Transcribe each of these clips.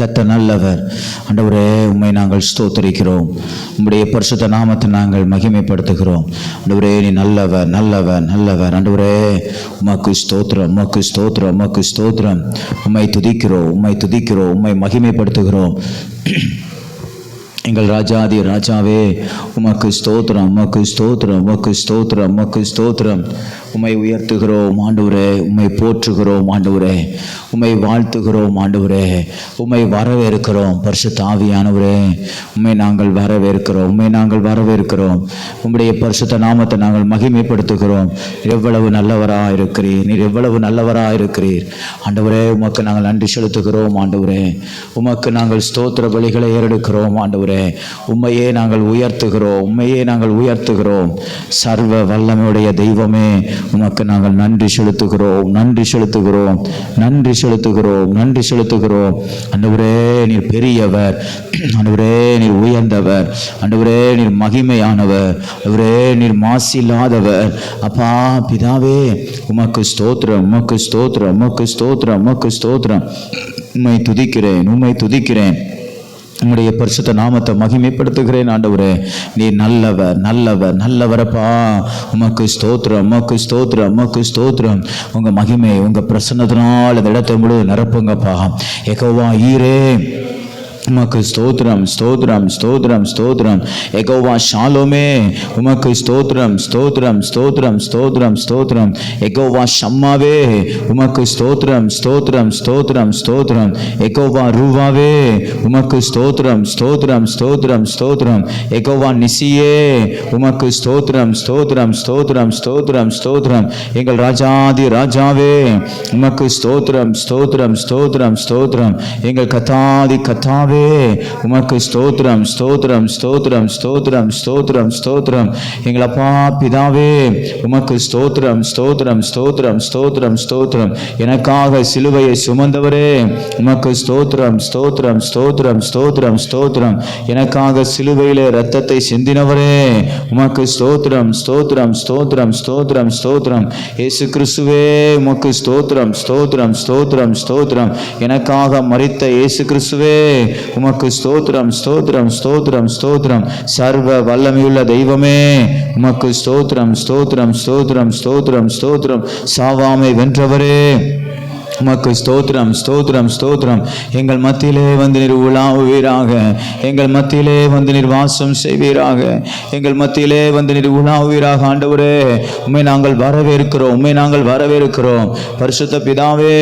கர்த்தர் நல்லவர். ஆண்டவரே, உம்மை நாங்கள் ஸ்தோத்திரிக்கிறோம். உம்முடைய பரிசுத்த நாமத்தை நாங்கள் மகிமைப்படுத்துகிறோம். ஆண்டவரே, நீ நல்லவர், நல்லவர், நல்லவர். ஆண்டவரே, உமக்கு ஸ்தோத்திரம், உமக்கு ஸ்தோத்திரம், உமக்கு ஸ்தோத்திரம். உம்மை துதிக்கிறோம், உம்மை துதிக்கிறோம், உம்மை மகிமைப்படுத்துகிறோம். எங்கள் ராஜாதி ராஜாவே, உமக்கு ஸ்தோத்திரம், உமக்கு ஸ்தோத்திரம், உமக்கு ஸ்தோத்திரம், உமக்கு ஸ்தோத்திரம். உம்மை உயர்த்துகிறோம் ஆண்டவரே, உம்மை போற்றுகிறோம் ஆண்டவரே, உம்மை வாழ்த்துகிறோம் ஆண்டவரே, உம்மை வரவேற்கிறோம். பரிசுத்த ஆவியானவரே, உம்மை நாங்கள் வரவேற்கிறோம், உம்மை நாங்கள் வரவேற்கிறோம். உம்முடைய பரிசுத்த நாமத்தை நாங்கள் மகிமைப்படுத்துகிறோம். எவ்வளவு நல்லவராக இருக்கிறீர், நீர் எவ்வளவு நல்லவராக இருக்கிறீர் ஆண்டவரே. உமக்கு நாங்கள் நன்றி செலுத்துகிறோம் ஆண்டவரே. உமக்கு நாங்கள் ஸ்தோத்திர பலிகளை ஏறெடுக்கிறோம் ஆண்டவரே. உம்மையே நாங்கள் உயர்த்துகிறோம், உம்மையே நாங்கள் உயர்த்துகிறோம். சர்வ வல்லமையுடைய தெய்வமே, உமக்கு நாங்கள் நன்றி செலுத்துகிறோம், நன்றி செலுத்துகிறோம், நன்றி செலுத்துகிறோம், நன்றி செலுத்துகிறோம். ஆண்டவரே, நீர் பெரியவர், ஆண்டவரே நீர் உயர்ந்தவர், ஆண்டவரே நீர் மகிமையானவர், ஆண்டவரே நீர் மாசில்லாதவர். அப்பா பிதாவே, உமக்கு ஸ்தோத்திரம், உமக்கு ஸ்தோத்திரம், உமக்கு ஸ்தோத்திரம், உமக்கு ஸ்தோத்திரம். உம்மை துதிக்கிறேன், உம்மை துதிக்கிறேன். உம்முடைய பரிசுத்த நாமத்தை மகிமைப்படுத்துகிறேன் ஆண்டவரே. நீ நல்லவர், நல்லவர், நல்லவரப்பா. உமக்கு ஸ்தோத்திரம், உமக்கு ஸ்தோத்திரம், உமக்கு ஸ்தோத்திரம். உங்க மகிமை, உங்க பிரசன்னத்தினால் அந்த இடத்தை முழு நிரப்புங்கப்பா. யெகோவா ஈரே, உமக்கு ஸ்தோத்திரம், ஸ்தோத்திரம், ஸ்தோத்திரம், ஸ்தோத்திரம். யெகோவா ஷாலோமே, உமக்கு ஸ்தோத்திரம், ஸ்தோத்திரம், ஸ்தோத்திரம், ஸ்தோத்திரம், ஸ்தோத்திரம். யெகோவா ஷம்மாவே, உமக்கு ஸ்தோத்திரம், ஸ்தோத்திரம், ஸ்தோத்திரம், ஸ்தோத்திரம். யெகோவா ரூவாவே, உமக்கு ஸ்தோத்திரம், ஸ்தோத்திரம், ஸ்தோத்திரம், ஸ்தோத்திரம். யெகோவா நிசியே, உமக்கு ஸ்தோத்திரம், ஸ்தோத்திரம், ஸ்தோத்திரம், ஸ்தோத்திரம், ஸ்தோத்திரம். எங்கள் ராஜாதி ராஜாவே, உமக்கு ஸ்தோத்திரம், ஸ்தோத்திரம், ஸ்தோத்திரம், ஸ்தோத்திரம். எங்கள் கத்தாதி கத்தாவே, உமக்கு ஸ்தோத்திரம், ஸ்தோத்திரம், ஸ்தோத்திரம், ஸ்தோத்திரம், ஸ்தோத்திரம், ஸ்தோத்திரம். எங்கள் அப்பா பிதாவே, உமக்கு ஸ்தோத்திரம், ஸ்தோத்திரம், ஸ்தோத்திரம், ஸ்தோத்திரம், ஸ்தோத்திரம். எனக்காக சிலுவையை சுமந்தவரே, உமக்கு ஸ்தோத்திரம், ஸ்தோத்திரம், ஸ்தோத்திரம், ஸ்தோத்திரம், ஸ்தோத்திரம். எனக்காக சிலுவையிலே இரத்தத்தை சிந்தினவரே, உமக்கு ஸ்தோத்திரம், ஸ்தோத்திரம், ஸ்தோத்திரம், ஸ்தோத்திரம், ஸ்தோத்திரம். இயேசு கிறிஸ்துவே, உமக்கு ஸ்தோத்திரம், ஸ்தோத்திரம், ஸ்தோத்திரம், ஸ்தோத்திரம். எனக்காக மரித்த இயேசு கிறிஸ்துவே, உமக்கு ஸ்தோத்திரம், ஸ்தோத்திரம், ஸ்தோத்திரம், ஸ்தோத்திரம். சர்வ வல்லமையுள்ள தெய்வமே, உமக்கு ஸ்தோத்திரம், ஸ்தோத்திரம், ஸ்தோத்திரம், ஸ்தோத்திரம், ஸ்தோத்திரம். சாவாமை வென்றவரே, உமக்கு ஸ்தோத்திரம், ஸ்தோத்திரம், ஸ்தோத்திரம். எங்கள் மத்தியிலே வந்து நீர் உலாவுவீராக, எங்கள் மத்தியிலே வந்து நீர் வாசம் செய்வீராக, எங்கள் மத்தியிலே வந்து நீர் உலாவுவீராக. ஆண்டவரே, உம்மை நாங்கள் வரவேற்கிறோம், உம்மை நாங்கள் வரவேற்கிறோம். பரிசுத்த பிதாவே,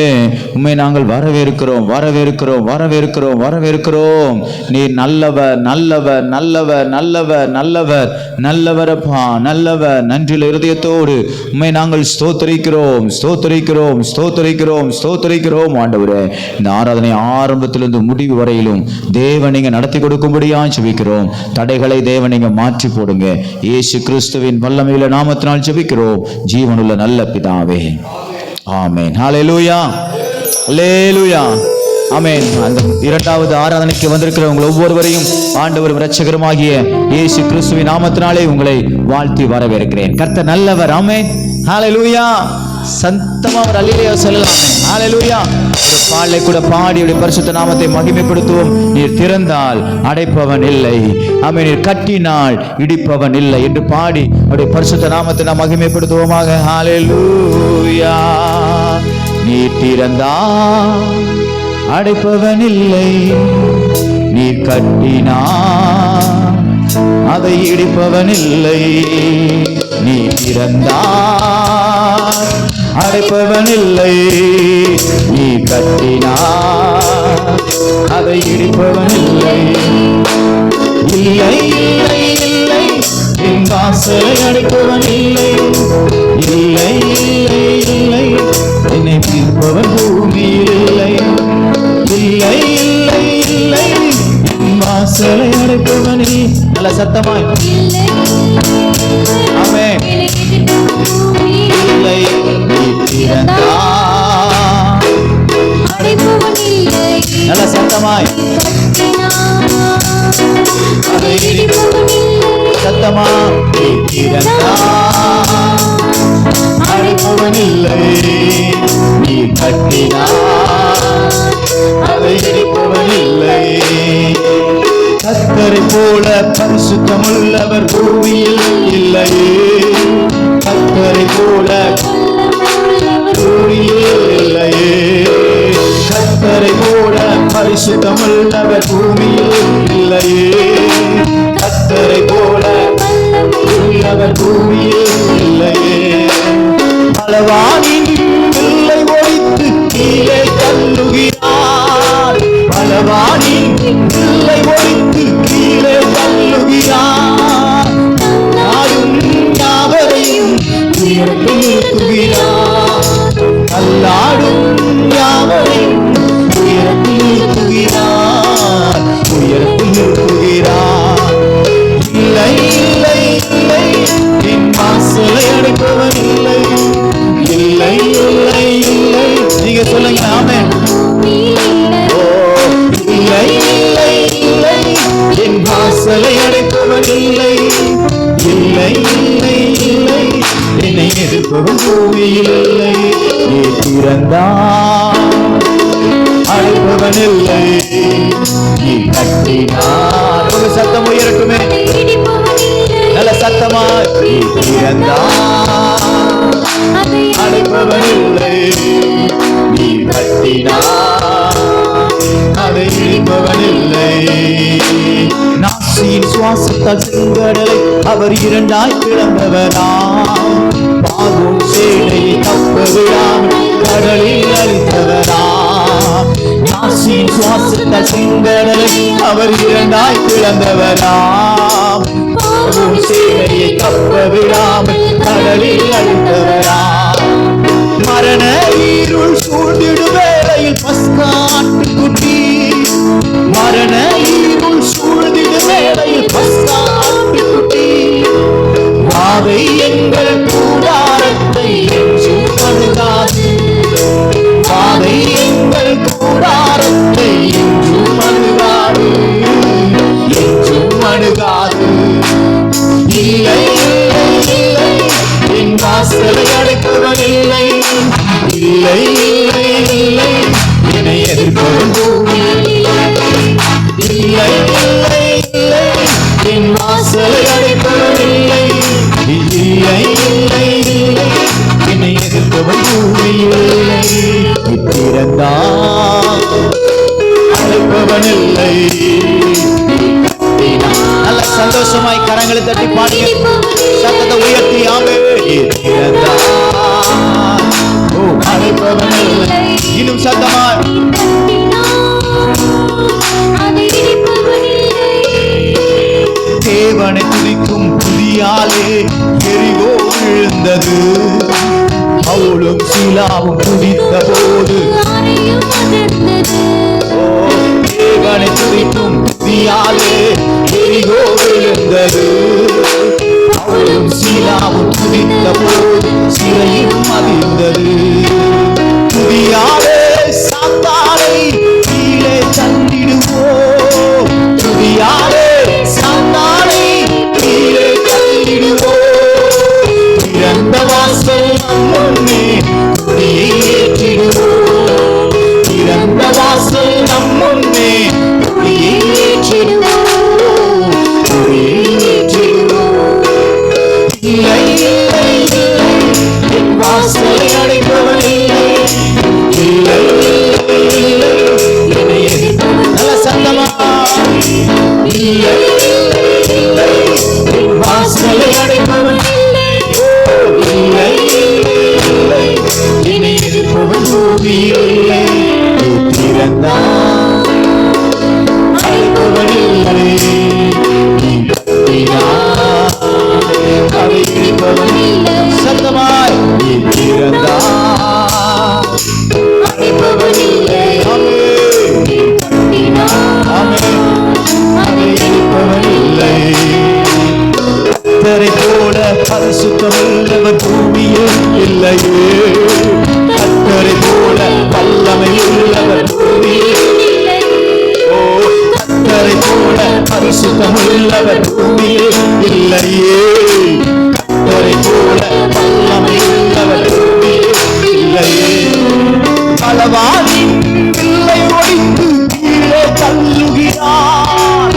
உம்மை நாங்கள் வரவேற்கிறோம், வரவேற்கிறோம், வரவேற்கிறோம், வரவேற்கிறோம். நீர் நல்லவர், நல்லவர், நல்லவர், நல்லவர், நல்லவர், நல்லவரப்பா, நல்லவர். நன்றில இருதயத்தோடு உம்மை நாங்கள் ஸ்தோத்தரிக்கிறோம், ஸ்தோத்தரிக்கிறோம், ஸ்தோத்தரிக்கிறோம், ஸ்தோத்திரிக்கிறோம். ஆண்டவரே, இந்த ஆராதனை ஆரம்பத்திலிருந்து முடிவு வரையிலும் தேவன் நீங்க நடத்தி கொடுக்கும்படியா ஜெபிக்கிறோம். தடைகளை தேவன் நீங்க மாற்றி போடுங்க. இயேசு கிறிஸ்துவின் வல்லமையுள்ள நாமத்தினால் ஜெபிக்கிறோம், ஜீவனுள்ள நல்ல பிதாவே. ஆமென். ஹல்லேலூயா, ஹல்லேலூயா, ஆமென். அந்த இரண்டாவது ஆராதனைக்கு வந்திருக்கிறவங்க ஒவ்வொருவரையும் ஆண்டவரும் இரட்சகருமாகிய இயேசு கிறிஸ்துவின் நாமத்தினாலே உங்களை வாழ்த்தி வரவேற்கிறேன். கர்த்தர் நல்லவர். ஆமென். ஹல்லேலூயா. சத்தமா ஒரு அல்லேலூயா சொல்லலாம். ஹல்லேலூயா. ஒரு பாடலை கூட பாடி அவருடைய பரிசுத்த நாமத்தை மகிமைப்படுத்துவோம். நீர் திறந்தால் அடைப்பவன் இல்லை, ஆமென். நீர் கட்டினால் இடிப்பவன் இல்லை என்று பாடி அவருடைய பரிசுத்த நாமத்தை நாம் மகிமைப்படுத்துவோமாக. ஹல்லேலூயா. நீர் திறந்தால் அடைப்பவன் இல்லை, நீர் கட்டினால் அதை இடிப்பவன் இல்லை. நீ திறந்தால் அடைப்பவன் இல்லை, நீ கட்டினார் அதை இடிப்பவன் இல்லை. இல்லை, இல்லை, இல்லை, என் வாசலை அடைப்பவன் இல்லை. இல்லை, இல்லை, இல்லை, என்னை தீர்ப்பவன் பூமியில் இல்லை. இல்லை, இல்லை, இல்லை, என் வாசலை அடைப்பவன் இல்லை. நல்ல சத்தமாய் ஆமென். இல்லை, நீ திறந்தால் அடைப்பவன் இல்லை. நல்ல சத்தமாய் அதை இடிப்பவன் இல்லை. சத்தமா நீ திறந்தால் அடைப்பவன் இல்லை, நீ கட்டினார் அதை இடிப்பவன் இல்லை. கர்த்தரை போல பரிசுத்தமுள்ளவர் பூமியில் இல்லையே. கர்த்தரை போல பூமியில் இல்லையே. கர்த்தரை போல பரிசுத்தமுள்ளவர் பூமியில் இல்லையே. கர்த்தரை போல உள்ளவர் பூமியில் இல்லையே. பலவானின் வில்லை ஒழித்து கீழே தள்ளுகிறார். பலவானின் வில்லை ஒழித்து கீழே தள்ளுகிறார். நாடும் யாவரையும் உயர்த்தி நிறுத்துகிறார். அல்லாடும் யாவரையும் உயர்த்தி நிறுத்துகிறார். உயர்த்தி நிறுத்துகிறார். இல்லை இல்லை இல்லை என் வாசலை அடைப்பவன் இல்லை. இல்லை இல்லை இல்லை நீங்க சொல்லுங்க ஆமென். இல்லை இல்லை இல்லை என் வாசலை அடைப்பவன் இல்லை. இல்லை இல்லை இல்லை என்னை எதிர்ப்பவன் பூமியில் இல்லை. நீ திறந்தார் அடைப்பவன் இல்லை. நீ கட்டினார். உங்க சத்தம் உயரட்டுமே நல்ல சத்தமா. நீ திறந்தார் அடைப்பவன் இல்லை. நீ கட்டினார் அதை இடிப்பவன் இல்லை. நாசியின் சுவாசத்தால் செங்கடலை அவர் இரண்டாய் பிளந்தவராம். பாகும் சேனையை தப்ப விடாமல் கடலில் அழித்தவராம். நாசியின் சுவாசத்தால் செங்கடலை அவர் இரண்டாய் பிளந்தவராம். பாகும் சேனையை தப்ப விடாமல் கடலில் அழித்தவராம். மரண இருள் சூழ்ந்திடும் வேளையில் பஸ்கா ஆட்டுக்குட்டி. மரண இருள் சூழ்ந்திடும் வேளையில் பஸ்கா ஆட்டுக்குட்டி. வாதை எங்கள் கூடாரத்தை என்றும் அணுகாது. வாதை எங்கள் கூடாரத்தை என்றும் அணுகாது. என்றும் அணுகாது. இல்லை இல்லை இல்லை என் வாசலை அடைப்பவன் இல்லை. இல்லை இல்லை இல்லை என்னை எதிர்ப்பவன் பூமியில் இல்லை. இல்லை இல்லை இல்லை என் வாசலை அடைப்பவன் இல்லை. இல்லை இல்லை இல்லை என்னை எதிர்ப்பவன் பூமியில் இல்லை. திறந்தார் அழைப்பவன் இல்லை. நல்ல சந்தோஷமாய் கரங்களை தட்டி பாடி சத்தத்தை உயர்த்தி ஆமே. அழைப்பவன் இல்லை. இன்னும் சத்தமாய் தேவனை துதிக்கும் துதியாலே எரிகோ விழுந்தது. பவுலும் சீலாவும் துதித்த போது தேவனை துதிக்கும் துதியாலே எரிகோ விழுந்தது. பவுலும் சீலாவும் துதித்த போது சிறையும் அதிர்ந்தது. துதியாலே சாத்தானை கீழே தள்ளிடுவோம். துதியாலே சாத்தானை கீழே தள்ளிடுவோம். திறந்த வாசல் நம் முன்னே கொடியை ஏற்றிடுவோம். திறந்த வாசல் நம் முன்னே கொடியை ஏற்றிடுவோம். கொடியை ஏற்றிடுவோம். இல்லை இல்லை இல்லை என் வாசலை அடைப்பவன் இல்லை. இல்லை இல்லை இல்லை என்னை எதிர்ப்பவன் நல்ல சத்தமா. இல்லை இல்லை இல்லை என் வாசலை அடைப்பவன் இல்லை. இல்லை இல்லை இல்லை என்னை எதிர்ப்பவன் பூமியில் இல்லை. திறந்தார் அழைப்பவன் இல்லை. அதை இடிப்பவன் இல்லை. சத்தமாய் திறந்தார் அழைப்பவன் இல்லை. அதை இடிப்பவன் இல்லை. கர்த்தரை போல பரிசுத்தமுள்ளவர் பூமியில் இல்லையே. கர்த்தரை போல வல்லமை உள்ளவர் பூமியில் கர்த்தரை போல பரிசுத்தமுள்ளவர் பூமியில் இல்லையே. கர்த்தரை போல வல்லமை உள்ளவர் பூமியில் இல்லையே. பலவானின் வில்லை ஒழித்து கீழே தள்ளுகிறார்.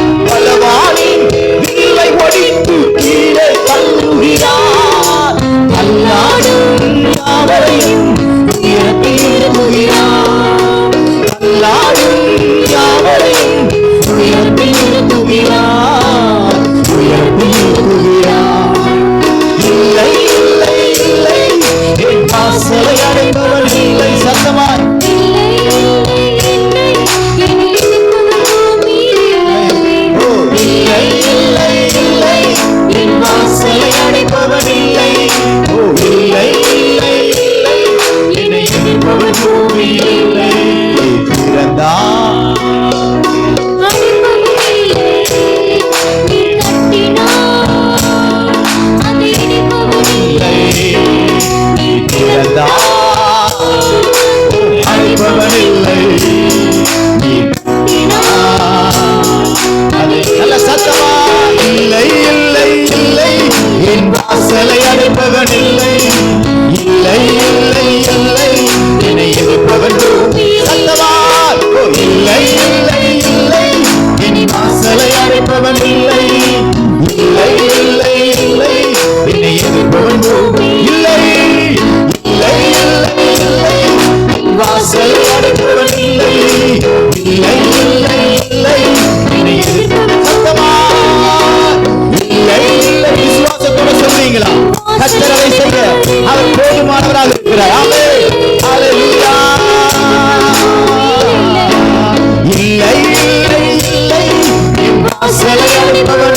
வாசலை அடைப்பவன்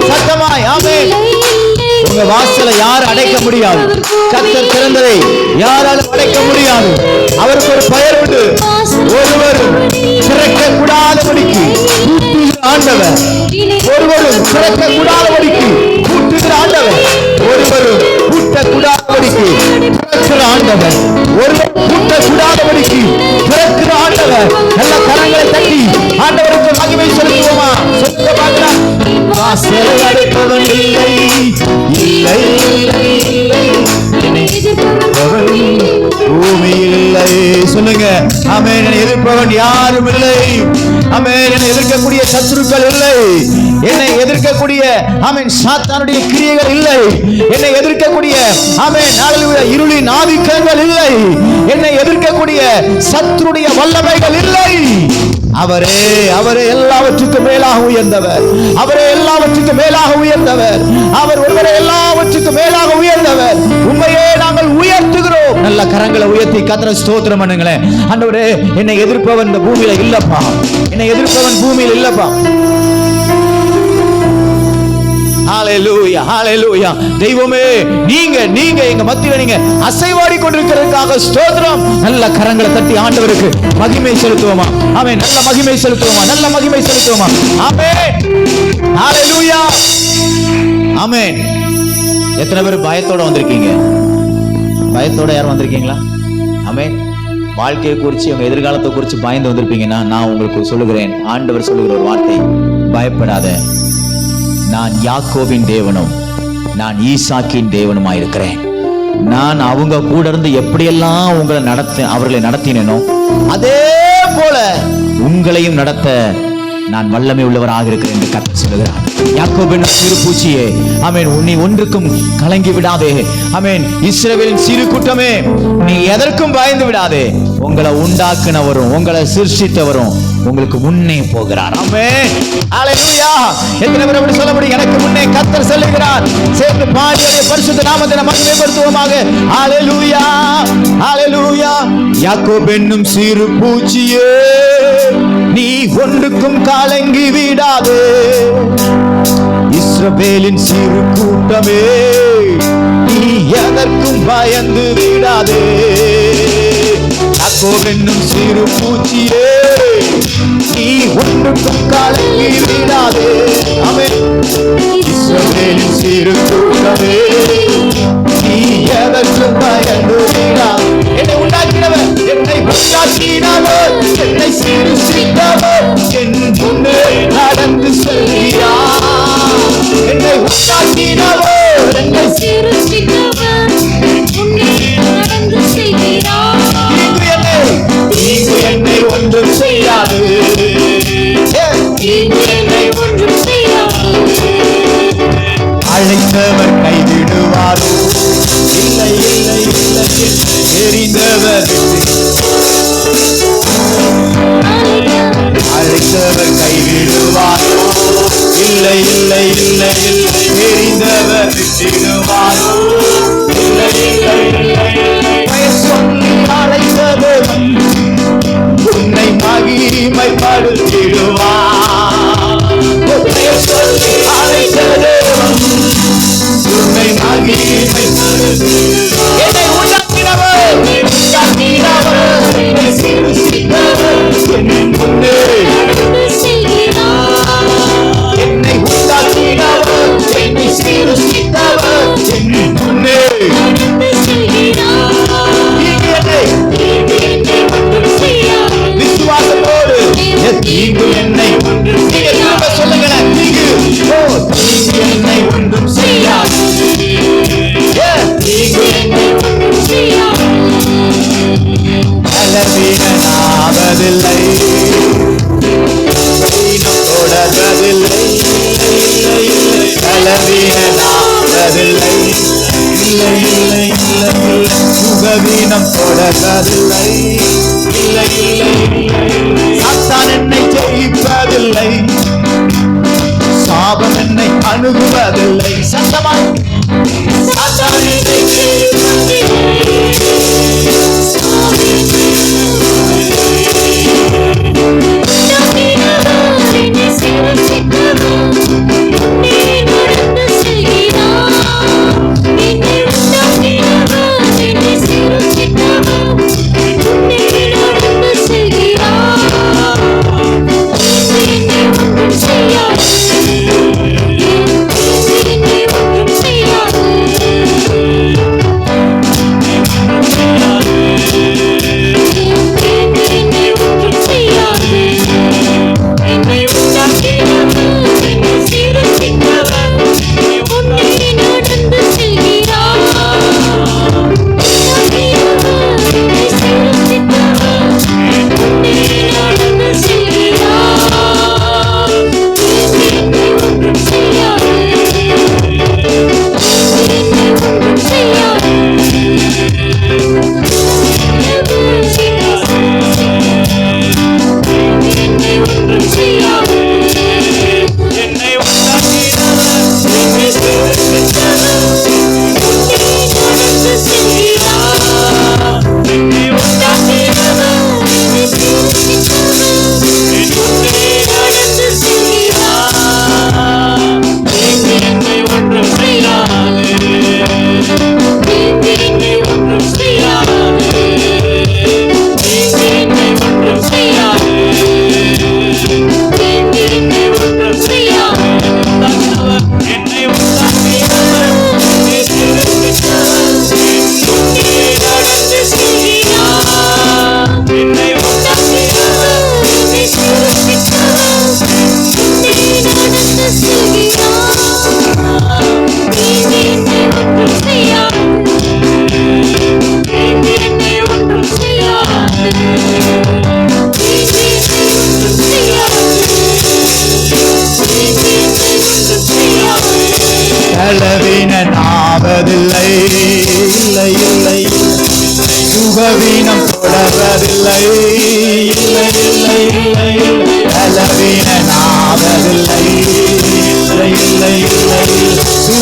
சத்தமாய் ஆமென். உங்க வாசலை யார் அடைக்க முடியாது. கர்த்தர் திறந்ததை யாராலும் அடைக்க முடியாது. அவருக்கு ஒரு பெயர் உண்டு. ஒருவரும் திறக்க கூடாதபடிக்கு பூட்டுகிற ஆண்டவர். ஒருவரும் திறக்க கூடாதபடிக்கு பூட்டுகிற ஆண்டவர். ஒருவரும் பூட்டக்கூடாதபடிக்கு திறக்கிற ஆண்டவர். ஒருவர் பூட்டக்கூடாதபடிக்கு திறக்கிற ஆண்டவர். நல்ல கரங்களை தட்டி ஆண்டவருக்கு மகிமை செலுத்துவோமா? சொல்ல பார்க்கலாம். வாசலை அடைப்பவன் இல்லை, இல்லை, இல்லை, பூமி இல்லை. சொல்லுங்க ஆமென். என்னை எதிர்ப்பவன் யாரும் இல்லை. ஆமென். என்னை எதிர்க்கக்கூடிய சத்துருக்கள் இல்லை. என்னை எதிர்க்கக்கூடிய ஆமென் சாத்தானுடைய கிரியைகள் இல்லை. என்னை எதிர்க்கக்கூடிய ஆமென் ஹல்லேலூயா இருளின் ஆதிக்கங்கள் இல்லை. என்னை எதிர்க்கக்கூடிய சத்துருடைய வல்லமைகள் இல்லை. அவரே அவரே எல்லாவற்றுக்கும் மேலாக உயர்ந்தவர். அவரே எல்லாவற்றுக்கும் மேலாக உயர்ந்தவர். அவர் ஒருவரே எல்லாவற்றுக்கும் மேலாக உயர்ந்தவர். உண்மையே நாங்கள் உயர்த்துகிறோம். நல்ல கரங்களை உயர்த்தி கர்த்தரை ஸ்தோத்திரம் பண்ணுங்களேன். ஆண்டவரே, என்னை எதிர்ப்பவன் இந்த பூமியில இல்லப்பா. என்னை எதிர்ப்பவன் பூமியில் இல்லப்பா. ஹல்லேலூயா ஹல்லேலூயா. தெய்வமே, நீங்க நீங்க எங்க மத்தியில நீங்க அசைவாடி கொண்டிருக்கிறதுக்காக ஸ்தோத்திரம். நல்ல கரங்களை தட்டி ஆண்டவருக்கு மகிமை செலுத்துவோமா? ஆமென். நல்ல மகிமை செலுத்துவோமா? நல்ல மகிமை செலுத்துவோமா? ஆமென். ஹல்லேலூயா ஆமென். எத்தனை பேர் பயத்தோட வந்திருக்கீங்க? பயத்தோட யாரும் வந்திருக்கீங்களா? ஆமென். வாழ்க்கையை குறித்து உங்க எதிர்காலத்தை குறித்து பயந்து வந்திருப்பீங்கன்னா நான் உங்களுக்கு சொல்லுகிறேன். ஆண்டவர் சொல்லுகிற ஒரு வார்த்தை, பயப்படாத, நான் யாக்கோபின் தேவனும் நான் ஈசாக்கின் தேவனுமாயிருக்கிறேன். நான் அவங்க கூட இருந்து எப்படியெல்லாம் அவர்களை நடத்தினேனோ அதே போல உங்களையும் நடத்த நான் வல்லமை உள்ளவராக இருக்கிறேன் என்று கர்த்தர் சொல்லுகிறார். யாக்கோபின் சிறு பூச்சியே, ஆமென், நீ ஒன்றுக்கும் கலங்கி விடாதே. ஆமென். இஸ்ரவேலின் சிறு கூட்டமே, நீ எதற்கும் பயந்து விடாதே. உங்களை உண்டாக்குனவரும் உங்களை சிருஷ்டித்தவரும் உங்களுக்கு முன்னே போகிறார். ஆமென். ஹல்லேலூயா. எத்தனை பேர் அப்படி சொல்ல முடியும்? எனக்கு முன்னே கர்த்தர் செல்லுகிறார். சேர்ந்து பாடி அவருடைய பரிசுத்த நாமத்தை மகிமைப்படுத்துவோமாக. ஹல்லேலூயா ஹல்லேலூயா. யாக்கோப் என்னும் சிறு பூச்சியே, நீ ஒன்றுக்கும் கலங்கி விடாதே. இஸ்ரவேலின் சிறு கூட்டமே, நீ எதற்கும் பயந்து விடாதே. யாக்கோப் என்னும் சிறு பூச்சியே, நீ ஒன்றுக்கும் கலங்கி விடாதே. ஆமென். இஸ்ரவேலின் சிறு கூட்டமே, நீ எதற்கும் பயந்து விடாதே. என்னை உண்டாக்கினவர், என்னை உண்டாக்கினவர், என்னை சிருஷ்டித்தவர் என் முன்னே நடந்து செல்கிறார். என்னை உண்டாக்கினவர், என்னை சிருஷ்டித்தவர் முன்னே நடந்து செல்கிறார். தீங்கு என்னை ஒன்றும் செய்யாது. தீங்கு என்னை ஒன்றும் செய்யாது. அழைத்தவர் கைவிடுவாரோ? இல்லை இல்லை இல்லை. எரிந்தவர் அழைத்தவர் கைவிடுவாரோ? இல்லை இல்லை இல்லை இல்லை. எரிந்தவர் விட்டிடுவாரோ? இல்லை இல்லை இல்லை. சொல்லி அழைத்தவர் உன்னை மகிமைப்படுத்திடுவார். சொல்லி அழைத்தவர் உன்னை மகிமைப்படுத்திடுவார். என்னை உண்டாக்கினவர், என்னை சிருஷ்டித்தவர் என் முன்னே. என்னை உண்டாக்கினவர், என்னை சிருஷ்டித்தவர் என் முன்னே. விசுவாசத்தோடு தீங்கு என்னை ஒன்றும் செய்யாது. சொல்லுங்களேன், தீங்கு என்னை ஒன்றும் செய்யாது. தீங்கு என்னை ஒன்றும் செய்யாது. பலவீனனாவதில்லை, தொடர்வதில்லை. பலவீனனாவதில்லை, இல்லை இல்லை இல்லை. சுகவீனம் தொடர்வதில்லை, இல்லை இல்லை இல்லை. சாத்தான் என்னை ஜெயிப்பதில்லை, சாபம் என்னை அணுகுவதில்லை. சத்தமாய் சாத்தான் என்னை ஜெயிப்பதில்லை.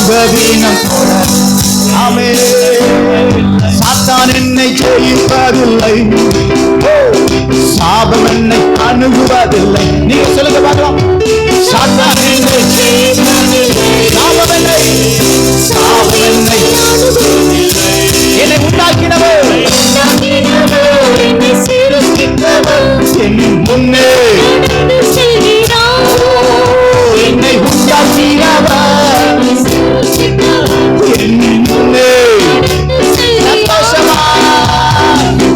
சுகவீனம் தொடர். ஆமென். சாத்தான் என்னை ஜெயிப்பதில்லை, சாபம் என்னை அணுகுவதில்லை. நீங்க சொல்லுங்க பார்க்கலாம். சாத்தான் என்னை ஜெயிப்பதில்லை, சாபம் என்னை என்னை உண்டாக்கினவர், என் முன்னே என்னை உண்டாக்கினவர், என் முன்னே சந்தோஷமா.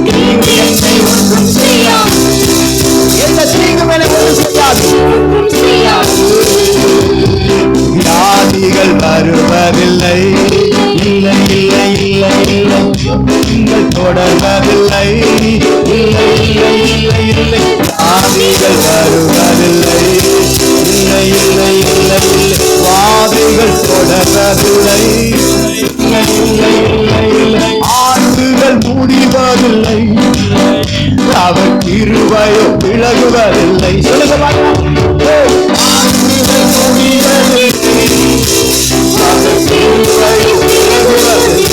நீங்க என்னை ஒன்றும் செய்யாது, எந்த தீங்கும் எனக்கு ஒன்றும் செய்யாது. வியாதிகள் வருவதில்லை, இல்லை இல்லை இல்லை இல்லை. நீங்கள் தொடர்வதில்லை, இல்லை இல்லை இல்லை இல்லை. வியாதிகள் வருவதில்லை, இல்லை இல்லை இல்லை இல்லை. வாதிகள் தொடர்வதில்லை, இல்லை இல்லை இல்லை இல்லை. ஆண்டுகள் முடிவதில்லை, அவர் கிருபையோ விலகுவதில்லை. சொல்லுங்க பார்க்கலாம். ஆண்டுகள் முடிவதில்லை, அவர் கிருபையோ விலகுவதில்லை.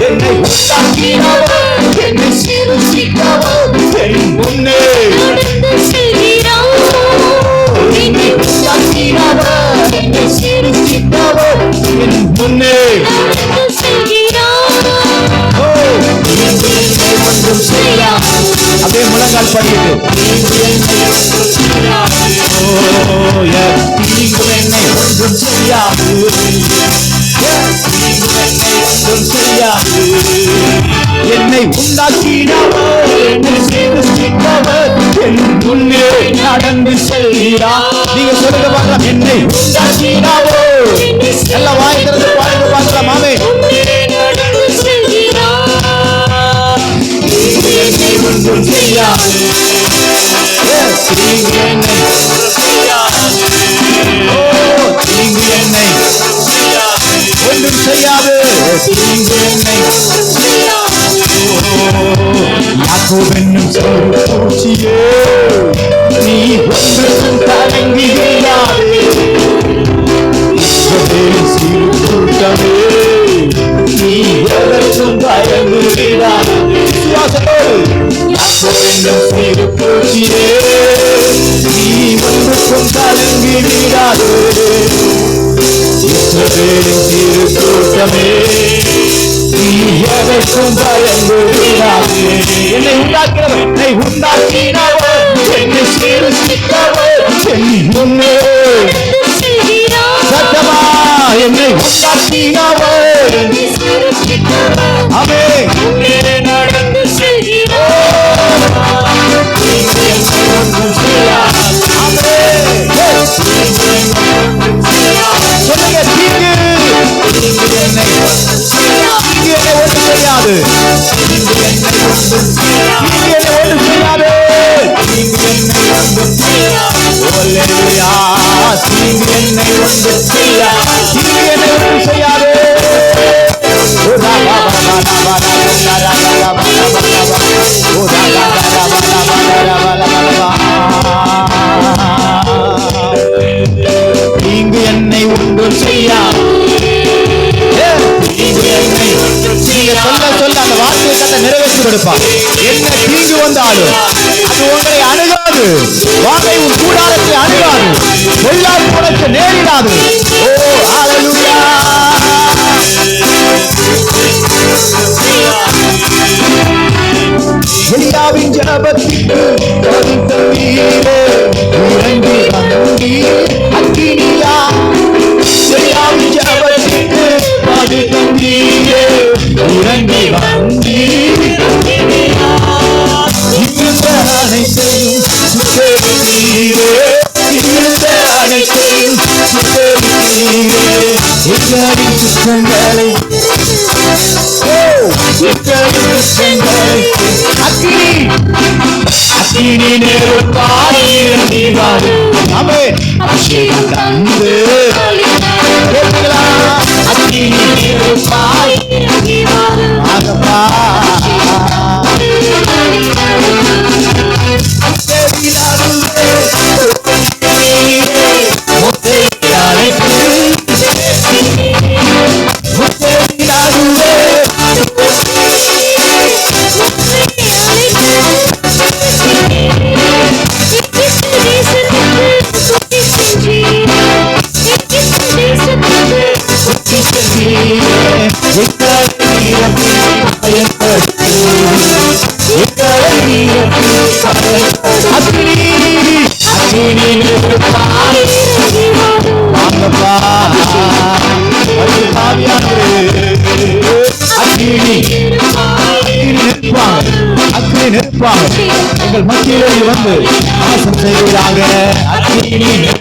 என்னை உண்டாக்கினவர், என்னை சிருஷ்டித்தவர், என் முன்னே என்னை உண்டாக்கினவர், என்னை சிருஷ்டித்தவர், என் முன்னே ஒன்றும் செய்யாது. அப்படியே முழங்கால் படியுது. என்னை ஒன்றும் செய்யாது, ஒன்றும் செய்யாது. என்னை உண்டாக்கினவர், என்னை சிருஷ்டித்தவர், என் முன்னே நடந்து செல்கிறார். நீங்க சொல்லுங்க பார்க்கலாம். என்னை உண்டாக்கினவர், எல்லாம் வாய் திறந்து பாருங்க பார்க்கலாம். மாமே என்னை ஒன்றும் செய்யாது, நீங்க என்னை நீங்க என்னை ஒன்றும் செய்யாது, நீங்க என்னை யாக்கோபு என்னும் சிறு பூச்சியே, நீ ஒன்றும் கலங்கி விடாதே. இஸ்ரவேலின் சிறு கூட்டமே, நீ எதற்கும் பயந்து விடாதே. யாக்கோபு என்னும் சிறு பூச்சியே, நீ ஒன்றுக்கும் கலங்கி விடாதே. இஸ்ரவேலின் சிறு கூட்டமே, நீ எதற்கும் பயந்து விடாதே. என்னை உண்டாக்கினவர், என்னை உண்டாக்கினவர், என்னை சிருஷ்டித்தவர், என் முன்னே சத்தமா என்னை உண்டாக்கினவர், அவே நடந்து செல்கிறார். ஒன்றும் செய்யாது, சொல்லுங்க. தீங்கு என்னை ஒன்றும் செய்யாது, தீங்கு என்னை ஒன்றும் செய்யாது, தீங்கு என்னை ஒன்றும் செய்யாது. அல்லேலூயா. தீங்கு என்னை ஒன்றும் செய்யாது, தீங்கு என்னை ஒன்றும் செய்யாது. தீங்கு என்னை ஒன்றும் செய்யாது. சொல்ல அந்த வார்த்தையை கட்ட நிறைவேற்றி கொடுப்பார். என்ன தீங்கு வந்தாலும் அது உங்களை அணுகாது, வாங்கை உன் கூடாரத்தை அணுகாது, பொல்லாப்பு உனக்கு நேரிடாது. ஓ ஹல்லேலூயா. எலியாவின் ஜெபத்திற்கு பதில் தந்தீரே, இறங்கி வந்தீர் அக்கினியா. எலியாவின் ஜெபத்திற்கு பதில் தந்தீரே, இறங்கி வந்தீர் அக்கினியா. இருந்த அனைத்தையும் சுட்டெரித்தீரே, இருந்த அனைத்தையும் சுட்டெரித்தீரே. எங்களின் குற்றங்களை அக்கினி நெருப்பாய் இறங்கிவாரு. அபிஷேகம் தந்து அக்கினி நெருப்பாய் ஆகப்பா. அக்னி அக்னி நெருப்பாய் வாங்கப்பா அக்னி நெருப்பாக எங்கள் மத்தியிலே வந்து வாசம் செய்வதாக. அக்னி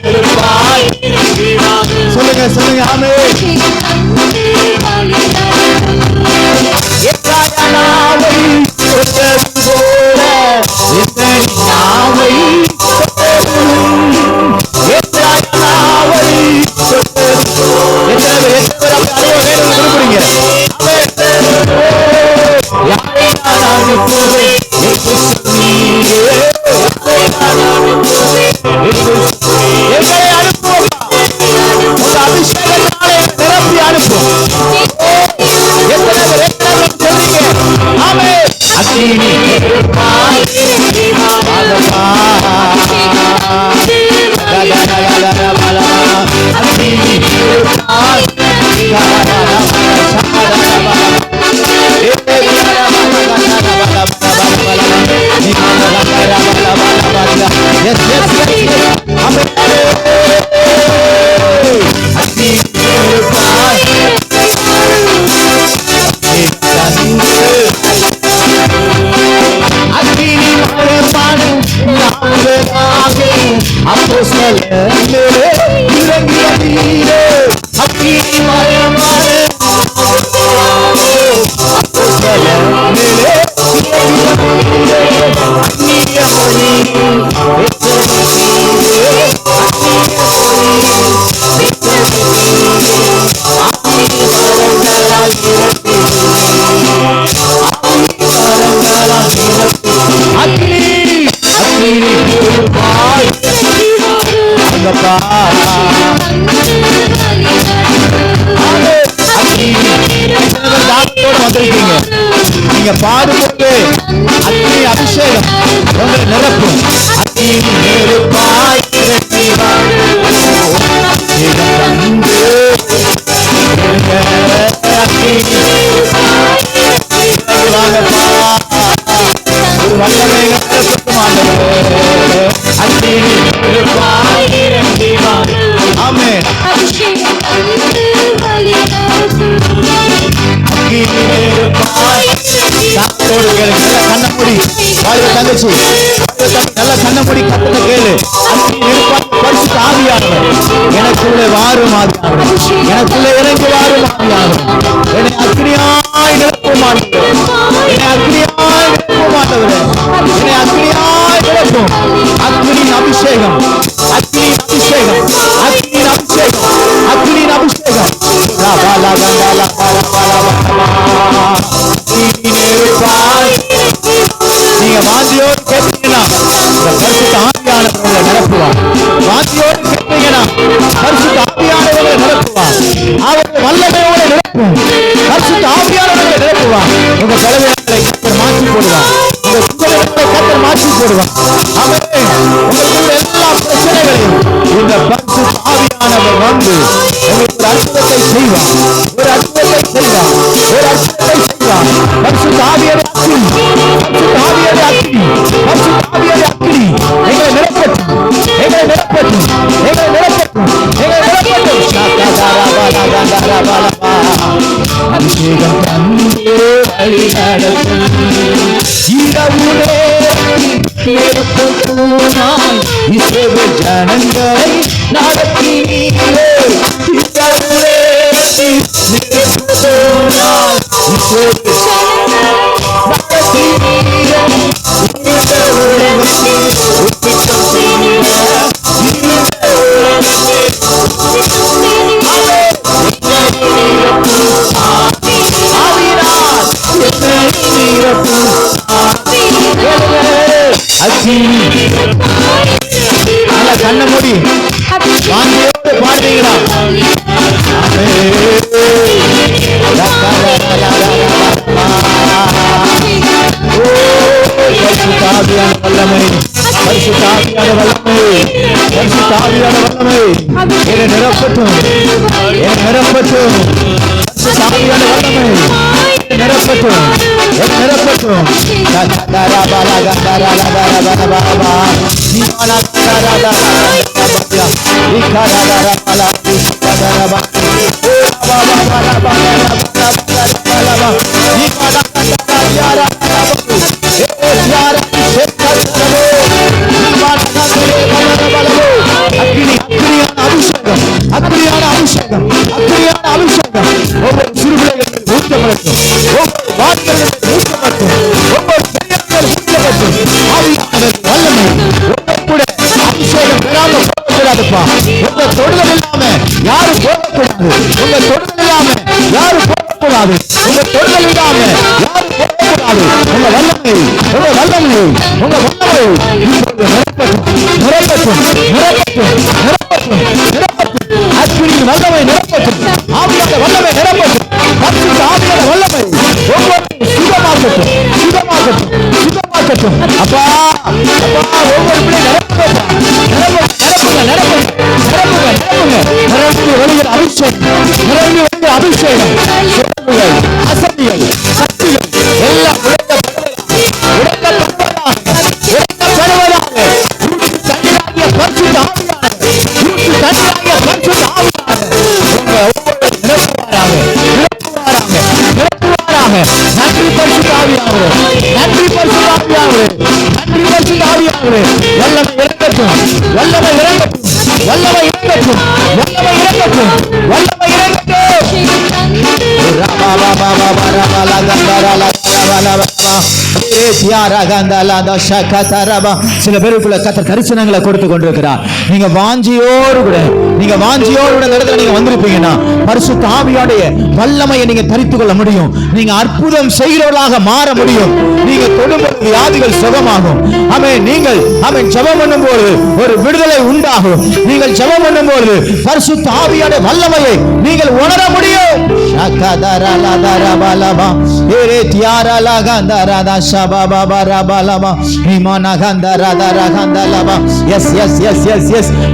நெருப்பாய் சொல்லுங்க சொல்லுங்க. ஆமே நாவை நீங்க பாடும்போது அக்னி அபிஷேகம் உங்களை நிரப்பும். அக்னி நெருப்பாய் தங்கச்சி நல்ல கண்ணமுடி கத்துன கேளு. பரிசுத்த ஆவியானவர் எனக்குள்ளே வாரும் ஆவியானவர், எனக்குள்ளே இறங்கி வாரும் ஆவியானவர், என்னை அக்னியாய் நிரப்பும் ஆண்டவரே, என்னை அக்னியாய் நிரப்பும் ஆண்டவரே, என்னை அக்னியாய் நிரப்பும். அக்னியின் அபிஷேகம், அக்னியின் அபிஷேகம், அக்னியின் அபிஷேகம், அக்னியின் அபிஷேகம். நீங்க வாந்தியோடு கேட்டீங்கன்னா பரிசுத்த ஆவியானவர்களை நிரப்புவார். வாந்தியோடு கேட்டீங்கன்னா பரிசுத்த ஆவியானவர்களை நிரப்புவார். அவர்கள் வல்லமையோடு நிரப்பும். பரிசுத்த ஆவியானவர்களை நிரப்புவார். உங்க பலவீனங்களை கர்த்தர் மாற்றி போடுவார். உங்க குறைகளை கர்த்தர் மாற்றி போடுவார். அவரே உங்களுக்கு எல்லா பிரச்சனைகளையும் இந்த பரிசுத்த ஆவியானவர் வந்து உங்களுக்கு ஒரு அற்புதத்தை செய்வார். ஒரு அற்புதத்தை செய்வார். ஒரு அற்புதத்தை செய்வார். பரிசுத்த ஆவியானவர் அபிஷேகம் தந்து வழி நடத்தும். இரவுலே இஸ்ரவேல் ஜனங்களை நடத்தினீரே. இரவுலே நல்ல கண்ண மூடி வாங்கியோடு பாடுறீங்களா? பரிசுத்தாவியான வல்லமை, பரிசுத்தாவியான வல்லமை, பரிசுத்தாவியான வல்லமை என்னை நிரப்பட்டும், என்னை நிரப்பட்டும். பரிசுத்தாவியான வல்லமை நிரப்பட்டும். நிரப்பட்டும். அப்படியான அபிஷேகம், அப்படியான அபிஷேகம் ஒவ்வொரு சிறுபிள்ளைகளுக்கு ஊற்றப்படட்டும், ஒவ்வொரு வாலிபர்களுக்கு ஊற்றப்படட்டும், ஒவ்வொரு பெரியவர்கள் ஊற்றப்பட்டும். ஆவியானவர் வல்லமை கூட அபிஷேகம் பெறாம போகக்கூடாதுப்பா. உங்க தொடுதல் இல்லாம யாரும் போகக்கூடாது. உங்க தொடுதல் இல்லாம யாரும் போகக்கூடாது. உங்க தொடுதல் இல்லாம யாரும் போகக்கூடாது. உங்க வல்லமை, உங்க வல்லமை, உங்க வல்லமை நிரப்பட்டும், நிரப்பட்டும், நிரப்பட்டும், நிரப்பட்டும், நிரப்பட்டும். அக்கினியின் வல்லமை நிரப்பட்டும். ஆவியான வல்லமை நிரப்பட்டும். பரிசுத்த ஆவியான வல்லமை ஒவ்வொரு சுகமாக்கட்டும், சுகமாக்கட்டும், சுகமாக்கட்டும். அப்பா, அப்பா, ஒவ்வொரு பிள்ளை நிரப்பப்பா, நிரப்புங்க, நிரப்புங்க, நிரப்புங்க, நிரப்புங்க, நிரம்பி வருகிற அபிஷேகம், நிரம்பி வருகிற அபிஷேகம், அசதிகள், சக்திகள் எல்லாம் வல்லமை இறங்கட்டும், வல்லமை இறங்கட்டும், வல்லமை இறங்கட்டும், வல்லமை இறங்கட்டும். சில பேருக்குள்ள கர்த்தர் தரிசனங்களை கொடுத்து கொண்டிருக்கிறார். நீங்க வாஞ்சியோடு கூட, நீங்க வாஞ்சியோடு கூட இடத்துல நீங்க வந்திருப்பீங்கன்னா பரிசுத்த ஆவியோடைய வல்லமையை நீங்க தரித்துக் கொள்ள முடியும். நீங்க அற்புதம் செய்கிறவர்களாக மாற முடியும். நீங்க தொடும்போது வியாதிகள் சுகமாகும். ஆமென். நீங்கள் ஆமென் ஜெபம் பண்ணும்போது ஒரு விடுதலை உண்டாகும். நீங்கள் ஜெபம் பண்ணும்போது பரிசுத்த ஆவியோடைய வல்லமையை நீங்கள் உணர முடியும்.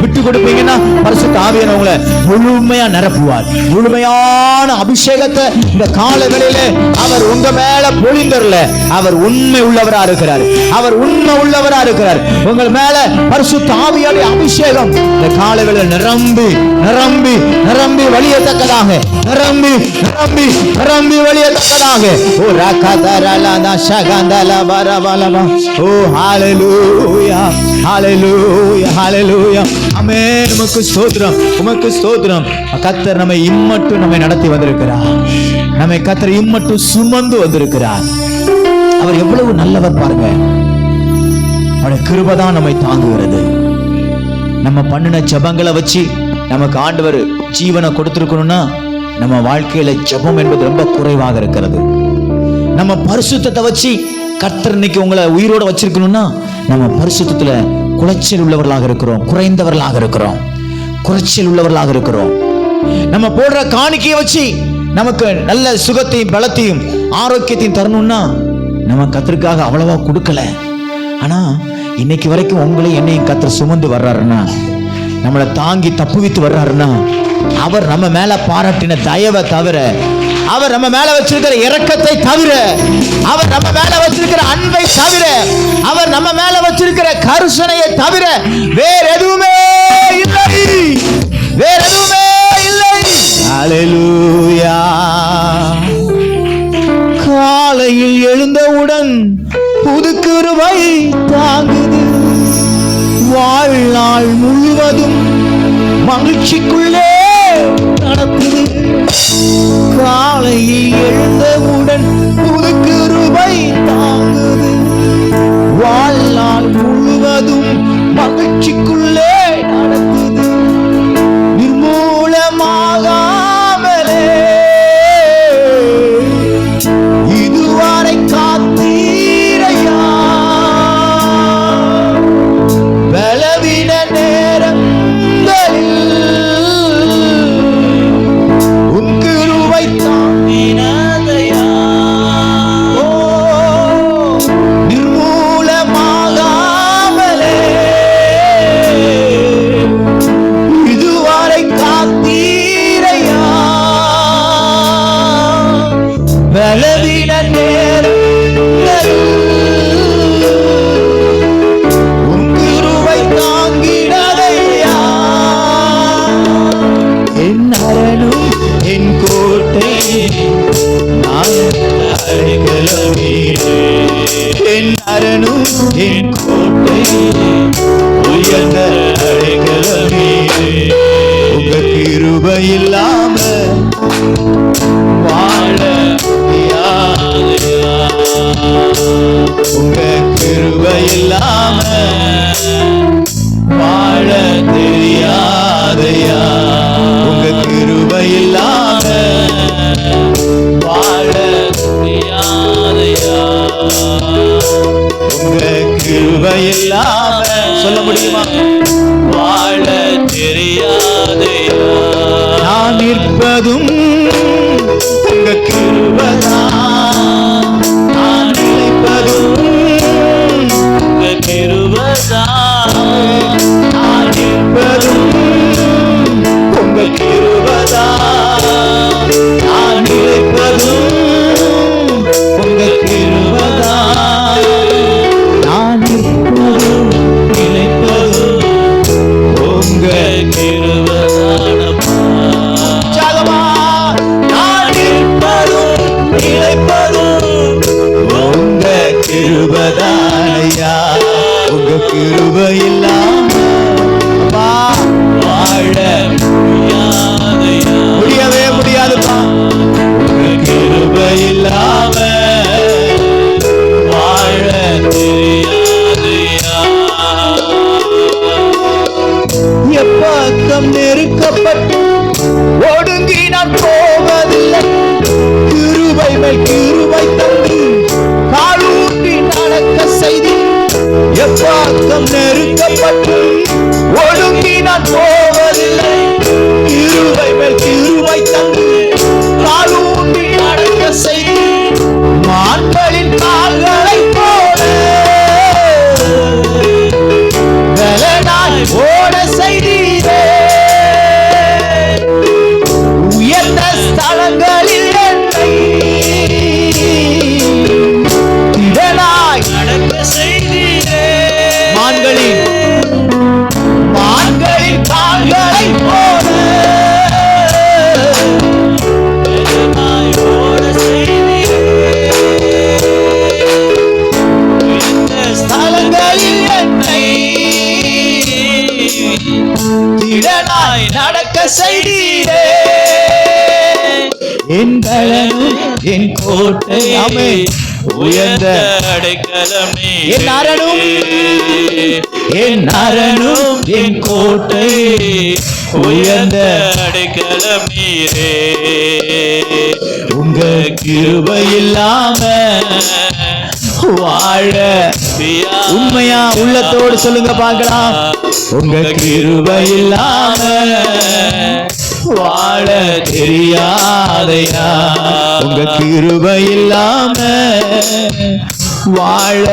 விட்டு கொடுப்பீங்கன்னா பரிசுத்த ஆவியான உங்களை முழுமையா நிரப்புவார். முழுமையான அபிஷேகத்தை இந்த கால வேளையிலே அவர் உங்க மேல பொழிந்தருள அவர் உண்மை உள்ளவரா இருக்கிறார். அவர் உண்மை உள்ளவரா இருக்கிறார். உங்கள் மேல பரிசுத்த ஆவியான அபிஷேகம் இந்த கால வேளையில நிரம்பி நிரம்பி நிரம்பி வழியத்தக்கதாக, நிரம்பி நிரம்பி நிரம்பி வழியத்தக்கதாக. ஓ ராகதரலா ஷகந்தல பரபலபா. ஓ ஹalleluya, ஹalleluya, ஹalleluya. ஆமென். உமக்கு ஸ்தோத்திரம், உமக்கு ஸ்தோத்திரம். கர்த்தர் நம்மை இம்மட்டும் நம்மை நடத்தி வந்திருக்கிறார். நம்மை கர்த்தர் இம்மட்டும் சுமந்து வந்திருக்கிறார். அவர் எவ்வளவு நல்லவர் பாருங்க. அவருடைய கிருபை தான் நம்மை தாங்குகிறது. நம்ம பண்ணின ஜெபங்களை வச்சு நமக்கு ஆண்டவர் ஜீவனை கொடுத்திருக்கணும்னா நம்ம வாழ்க்கையில ஜெபம் என்பது ரொம்ப குறைவாக இருக்கிறது. நம்ம பரிசுத்தத்தை வச்சு கர்த்தர் இன்னைக்கு உங்களை உயிரோட வச்சிருக்கணும்னா நம்ம பரிசுத்தத்துல குறைச்சல் உள்ளவர்களாக இருக்கிறோம், குறைந்தவர்களாக இருக்கிறோம், குறைச்சல் உள்ளவர்களாக இருக்கிறோம். நம்ம போடுற காணிக்கையை வச்சு நமக்கு நல்ல சுகத்தையும் பலத்தையும் ஆரோக்கியத்தையும் தரணும்னா நம்ம கர்த்தருக்காக அவ்வளவா கொடுக்கல. ஆனா இன்னைக்கு வரைக்கும் உங்களை என்னையும் கர்த்தர் சுமந்து வர்றாருன்னா, நம்மளை தாங்கி தப்புவித்து வர்றாருன்னா அவர் நம்ம மேல பாராட்டின தயவை தவிர, அவர் நம்ம மேல வச்சிருக்கிற இரக்கத்தை தவிர, அவர் நம்ம மேல வச்சிருக்கிற அன்பை தவிர, அவர் நம்ம மேல வச்சிருக்கிற கருணையை தவிர வேற எதுவுமே இல்லை, வேற எதுவுமே இல்லை. ஹalleluya. காலையில் எழுந்தவுடன் புது கிருபை தாங்குது, வாழ்நாள் முழுவதும் மகிழ்ச்சிக்குள்ளே நடத்துது. காலையில் எழுந்தவுடன் புது கிருபை தாங்குது, வாழ்நாள் முழுவதும் மகிழ்ச்சிக்குள்ளே நடத்துது. நிர்மூலமாகாமலே இதுவரை காத்தீரையா, பலவீன நேரங்களில் உன் கிருபை தாங்கினதையா. கிருபை இல்லாம வாழ முடியாதையா, உங்க கிருபை இல்லாம வாழ தெரியாதையா, உங்க கிருபை இல்லாம வாழ தெரியாதையா, உங்க கிருபை இல்லாம சொல்ல முடியுமா வாழ தெரியாதையா, நான் நிற்பதும் உங்க கிருபைதான், நான் நிலைப்பதும் உங்க கிருபைதான், நான் நிற்பதும் உங்க கிருபைதான், நான் நிலைப்பதும் உங்க கிருபைதான், நான் நிற்பதும் நிலைப்பதும் உங்க கிருபைதானப்பா. நான் நிற்பதும் நிலைப்பதும் உங்க கிருபைதானையா, உங்க கிருபை இல்லாம வாழ முடியாதையா, முடியவே முடியாதுப்பா, உங்க கிருபை இல்லாம வாழ தெரியாதையா. எப்பக்கம் நெருக்கப்பட்டு ஒடுங்கி நான் போவதில்லை, கிருபை மேல் கிருபை தந்து காலூன்றி நடக்க செய்தி. எப்பக்கம் நெருக்கப்பட்டு ஒடுங்கி நான் போவதில்லை, கிருபை மேல் கிருபை தந்து காலூன்றி நடக்க செய்தி. மான்களின் கால்களை போல பலனாய் ஓட செய்தீரே, உயர்ந்த ஸ்தலங்களில் என்னை திடனாய் நடக்க செய்தீரே. மான்களின் கால்களை போல பலனாய் ஓட செய்தீரே, உயர்ந்த ஸ்தலங்களில் என்னை திடனாய் நடக்க செய்தீரே. என் பலனும் என் கோட்டையாமே, உயர்ந்த அடைக்கலமே, என் அரணும் என் அரணும் என் கோட்டை, உயர்ந்த அடைக்கலம் நீரே. உங்க கிருபை இல்லாம வாழ உண்மையா உள்ளத்தோடு சொல்லுங்க பார்க்கலாம். உங்க கிருபை இல்லாம வாழ தெரியாதையா, உங்க கிருபை இல்லாம வாழ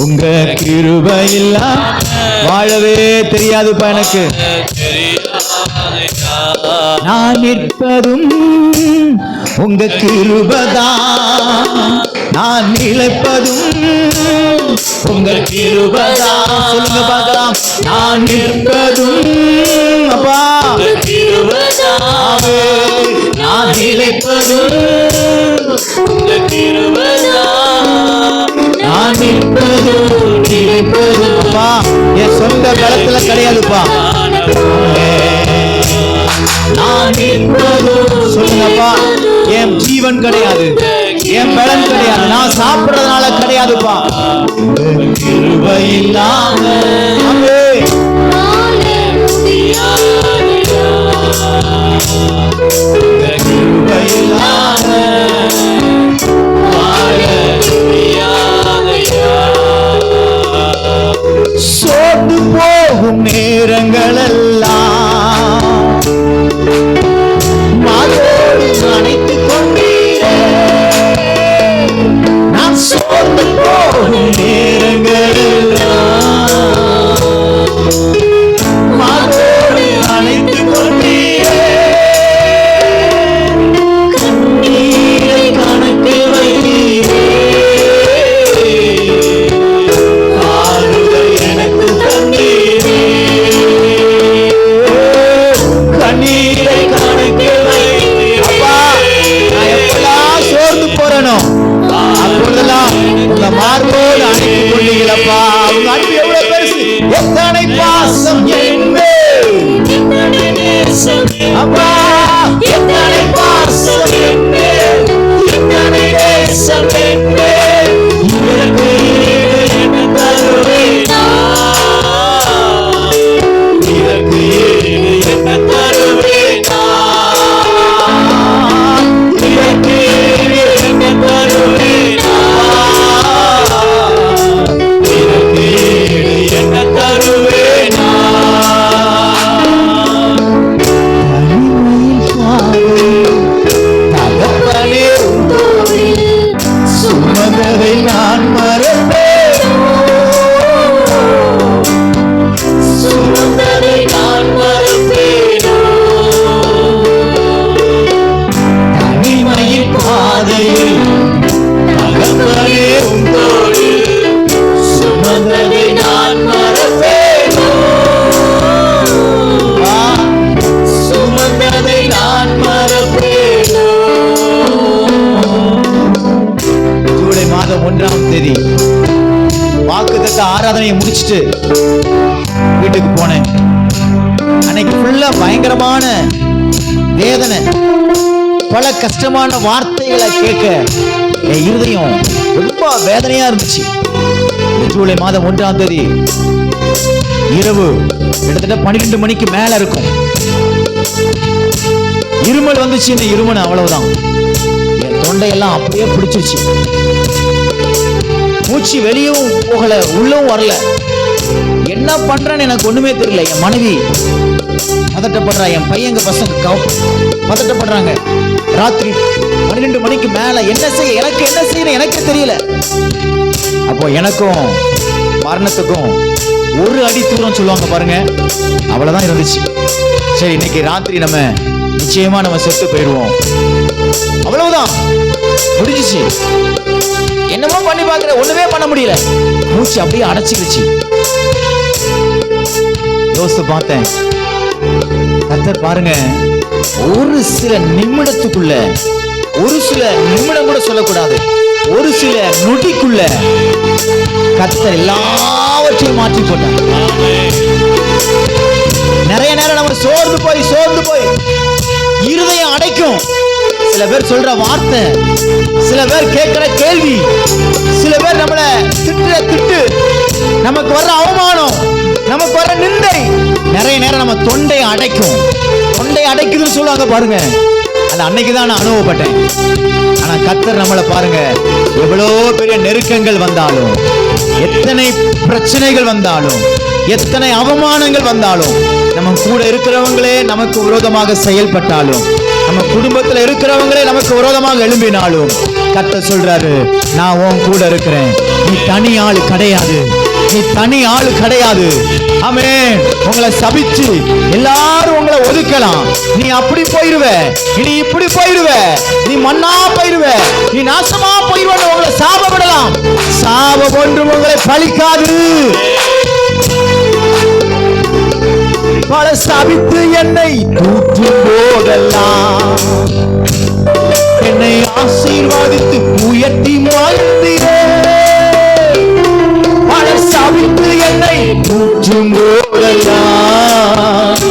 உங்க கிருபை இல்லாம வாழவே தெரியாதுப்பா எனக்கு. நான் நிற்பதும் உங்க கிருபைதான், நான் நிலைப்பதும் உங்க கிருபைதான். சொல்லுங்க பார்க்கலாம். நான் நிற்பதும் அப்பா கிருபைதான், நான் நிலைப்பதும் உங்க கிருபைதான், நான் நிற்பதும் நிலைப்பதும் அப்பா என் சொந்த பலத்துல கிடையாதுப்பா. நான் நிற்பதும் சொல்லுங்கப்பா என் ஜீவன் கிடையாது, என் பலன் கிடையாது, நான் சாப்பிடுறதுனால கிடையாதுப்பா. கிருபை இல்லாம கிருபை இல்லாம சோர்ந்து போகும் நேரங்களெல்லாம் மாதோடு அணைத்துக் கொண்டீரே. நான் சோர்ந்து போகும் நேரங்களெல்லாம் மாதோடு அணைத்துக் கொண்டீரே. கண்ணீரை கணக்கு வைத்தீரே, கண்ணீரை கணக்கு அப்பா. நான் எப்பெல்லாம் சோர்ந்து போறேனோ அப்பொழுதெல்லாம் உங்க மார்போடு அணைத்துக் கொள்ளீங்களப்பா. உங்க அன்பு எவ்வளவு பெருசு, எத்தனை பாசம் என் அப்பா எத்தனை பாசம் என்று, எத்தனை நேசம் என்று, இதற்கு ஈடு என்ன தருவேன் நான்? இதற்கு ஈடு என்ன தருவேன் நான்? இதற்கு ஈடு என்ன தருவேன் நான்? இதற்கு ஈடு என்ன தருவேன் நான்? தகப்பனே சுமந்ததை நான் மறப்பேன், சுமந்ததை நான் மறப்பேன். தனிமையின் பாதையில் தகப்பனே உங்களோடு சுமந்ததை நான் மறப்பேன், சுமந்ததை நான் மறப்பேன். ஜூலை மாதம் 1ஆம் தேதி வாக்குத்தத்த ஆராதனையை முடிச்சிட்டு வீட்டுக்கு போனேன். அன்னைக்கு ஃபுல்லா பயங்கரமான வேதனை, பல கஷ்டமான வார்த்தைகளை கேட்க என் இருதயம் ரொம்ப வேதனையா இருந்துச்சு. ஜூலை மாதம் 1ஆம் தேதி இரவு கிட்டத்தட்ட 12 மணிக்கு மேல இருக்கும். இருமல் வந்துச்சு. இந்த இருமல் அவ்வளவுதான், என் தொண்டையெல்லாம் அப்படியே பிடிச்சிருச்சு. மூச்சு வெளியும் போகல, உள்ளவும் வரல. என்ன பண்றேன்னு எனக்கு ஒண்ணுமே தெரியல. என் மனைவி பதட்டப்படுறா, என் பையங்க பசங்க பதட்டப்படுறாங்க. ராத்திரி 12 மணிக்கு மேல என்ன செய்ய, எனக்கு என்ன செய்யணும் எனக்கே தெரியல. அப்போ எனக்கும் மரணத்துக்கும் ஒரு அடி தூரம் சொல்லுவாங்க பாருங்க, அவ்வளவுதான் இருந்துச்சு. சரி, இன்னைக்கு ராத்திரி நம்ம நிச்சயமா நம்ம செத்து போயிடுவோம், அவ்வளவுதான் முடிஞ்சிச்சு. என்னமோ பண்ணி பாக்குற, ஒண்ணுமே பண்ண முடியல. மூச்சு அப்படியே அடைச்சிக்கிச்சு. யோசித்து பார்த்தேன், கர்த்தர் பாருங்க, ஒரு சில நிமிடத்துக்குள்ள, ஒரு சில நிமிடம் கூட சொல்லக்கூடாது, ஒரு சில நொடிக்குள்ள கர்த்தர் எல்லாவற்றையும் மாற்றி போட்டார். நிறைய நேரம் நம்ம சோர்ந்து போய் இருதயம் அடைக்கும். சில பேர் சொல்ற வார்த்தை, சில பேர் கேட்கிற கேள்வி, சில பேர் நம்மள திட்டுற திட்டு, நமக்கு வர்ற அவமானம், நமக்கு வர்ற நிந்தை, நிறைய நேரம் நம்ம தொண்டையை அடைக்கும். தொண்டை அடைக்குதுன்னு சொல்லுவாங்க பாருங்க, அது அன்னைக்குதான் நான் அனுபவப்பட்டேன். ஆனா கர்த்தர் நம்மளை பாருங்க, எவ்வளோ பெரிய நெருக்கங்கள் வந்தாலும், எத்தனை பிரச்சனைகள் வந்தாலும், எத்தனை அவமானங்கள் வந்தாலும், நம்ம கூட இருக்கிறவங்களே நமக்கு விரோதமாக செயல்பட்டாலும், நம்ம குடும்பத்துல இருக்கிறவங்களே நமக்கு விரோதமாக எழும்பினாலும், கர்த்தர் சொல்றாரு, நான் உன் கூட இருக்கிறேன். நீ தனி ஆளு கிடையாது, நீ தனி ஆளு கிடையாது. ஆமென். உங்களை சபிச்சு எல்லாரும் உங்களை ஒதுக்கலாம், நீ அப்படி போயிருவ, நீ இப்படி போயிருவ, நீ மண்ணா போயிருவ, நீ நாசமா போயிருவன்னு உங்களை சாபப்படலாம். சாபம் ஒன்றும் உங்களை பலிக்காது. பல சபித்து என்னை தூற்றும் போதெல்லாம் என்னை ஆசீர்வாதித்து உயர்த்தி வாழ்ந்தீரே. பல சபித்து என்னை தூற்றும் போதெல்லாம்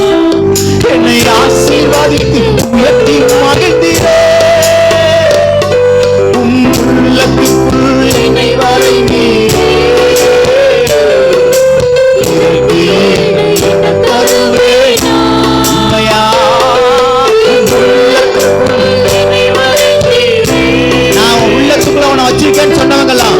என்னை ஆசீர்வாதித்து உயர்த்தி மகிழ்ந்தீரே. உள்ளத்துக்குள் என்னை வரைந்தீரே. நான் உள்ளத்துக்குள்ள உன்னை வச்சிருக்கேன்னு சொன்னவங்கலாம்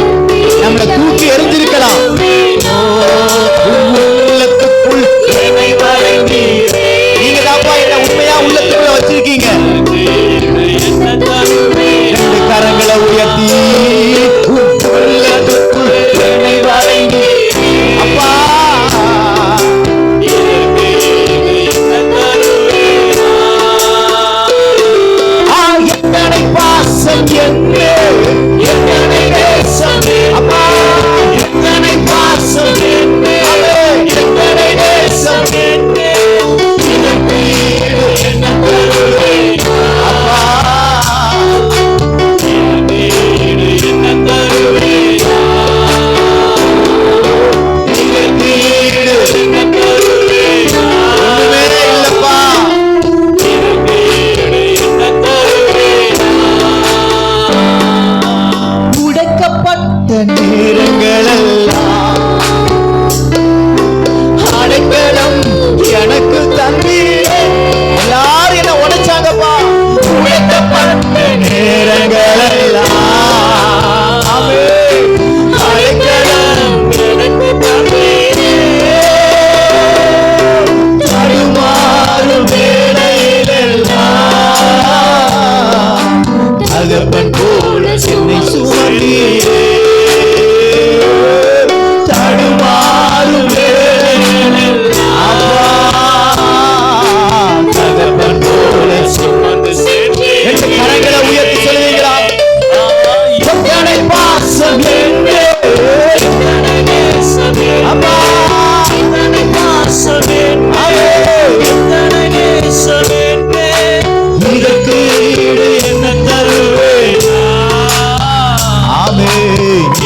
இதற்கு ஈடு என்ன தருவேன்?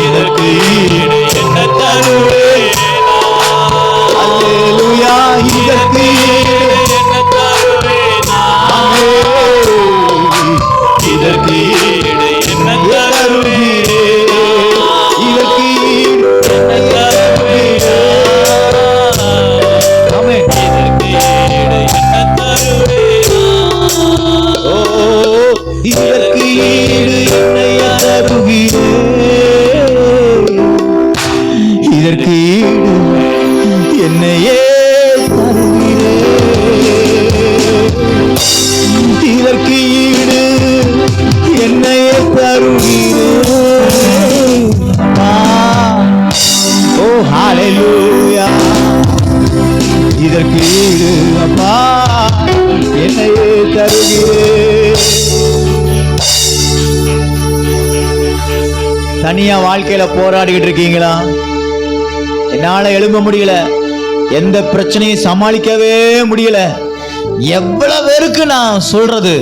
இதற்கு ஈடு என்ன தருவேன்? அல்லேலூயா. இதற்கு ஈடு என்ன தருவேன்? இதற்கு ஈடு என்ன தருவேன்? இதற்கு ஈடு என்ன தருவேன்? இதற்கு ஈடு என்ன தருவேன்? ஓ, இதற்கு ஈடு என்னை தருகிறேன். இதற்கு ஈடு என்னையே தருகிறேன். இதற்கு ஈடு என்னையே தருகிறேன். ஓ ஹல்லேலூயா. இதற்கு ஈடு அப்பா என்னையே தருகிறேன். தனியா வாழ்க்கையில போராடிக்கிட்டு இருக்கீங்களா? என்னால எழும்ப முடியல, எந்த பிரச்சனையும் சமாளிக்கவே முடியல, எவ்வளவு பேருக்கு நான் சொல்றது,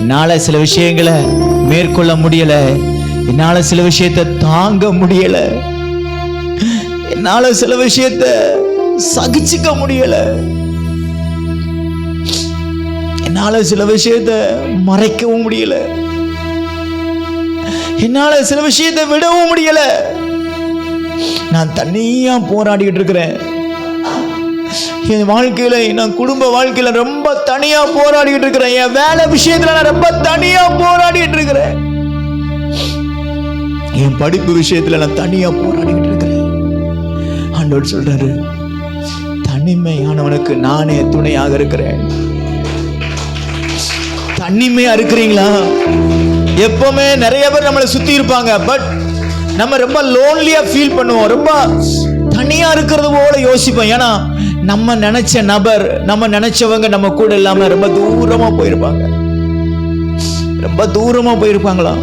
என்னால சில விஷயங்களை மேற்கொள்ள முடியல, என்னால சில விஷயத்தை தாங்க முடியல, என்னால சில விஷயத்தை சகிச்சுக்க முடியல, என்னால சில விஷயத்தை மறைக்கவும் முடியல, என்னால சில விஷயத்தை விடவும் முடியல. நான் தனியா போராடிட்டு இருக்கிறேன். என் வாழ்க்கையில, நான் குடும்ப வாழ்க்கையில ரொம்ப தனியா போராடிட்டு இருக்கிறேன். என் வேலை விஷயத்துல நான் ரொம்ப தனியா போராடிட்டு இருக்கிறேன். என் படிப்பு விஷயத்துல நான் தனியா போராடிட்டு இருக்கிறேன். ஆண்டவர் சொல்றாரு, தனிமையானவனுக்கு நானே துணையாக இருக்கிறேன். தனிமையா இருக்கிறீங்களா? எப்பவுமே நிறைய பேர் நம்மளை சுத்தி இருப்பாங்க, பட் நம்ம ரொம்ப லோன்லியா ஃபீல் பண்ணுவோம், ரொம்ப தனியா இருக்கிறது போல யோசிப்போம். ஏன்னா நம்ம நினைச்ச நபர், நம்ம நினைச்சவங்க நம்ம கூட இல்லாம ரொம்ப தூரமா போயிருப்பாங்க. ரொம்ப தூரமா போயிருப்பாங்களா?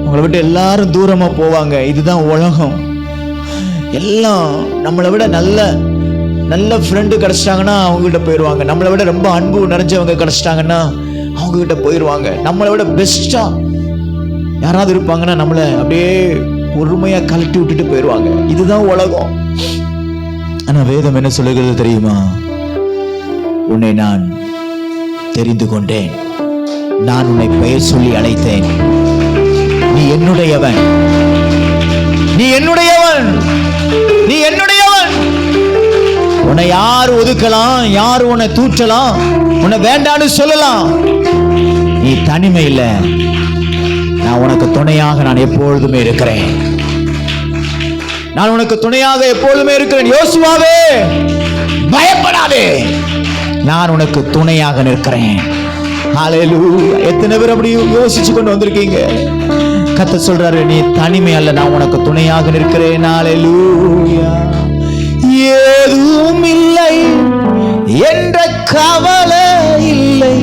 உங்களை விட்டு எல்லாரும் தூரமா போவாங்க. இதுதான் உலகம். எல்லாம் நம்மளை விட நல்ல நல்ல ஃப்ரெண்டு கிடைச்சிட்டாங்கன்னா அவங்க கிட்ட போயிடுவாங்க. நம்மளை விட ரொம்ப அன்பு நிறைஞ்சவங்க கிடைச்சிட்டாங்கன்னா அவங்க கிட்ட போயிடுவாங்க. நம்மளை விட பெஸ்டா யாராவது இருப்பாங்கன்னா நம்மளை அப்படியே பொறுமையா கழட்டி விட்டுட்டு போயிடுவாங்க. இதுதான் உலகம். ஆனா வேதம் என்ன சொல்லுகிறது தெரியுமா? உன்னை நான் தெரிந்து கொண்டேன், நான் உன்னை பெயர் சொல்லி அழைத்தேன், நீ என்னுடையவன், நீ என்னுடையவன், நீ என்னுடையவன். உன்னை யார் ஒதுக்கலாம், யார் உன்னை தூற்றலாம், உன்னை வேண்டான்னு சொல்லலாம். நீ தனிமை இல்லை, நான் உனக்கு துணையாக நான் எப்பொழுதுமே இருக்கிறேன். நான் உனக்கு துணையாக எப்பொழுதுமே இருக்கிறேன். யோசுவாவே பயப்படாதே, நான் உனக்கு துணையாக நிற்கிறேன். ஹல்லேலூயா. எத்தனை பேர் அப்படி யோசிச்சு கொண்டு வந்திருக்கீங்க? கர்த்தர் சொல்றாரு, நீ தனிமை அல்ல, நான் உனக்கு துணையாக நிற்கிறேன். ஹல்லேலூயா. ஏதும் இல்லை என்ற கவலை இல்லை,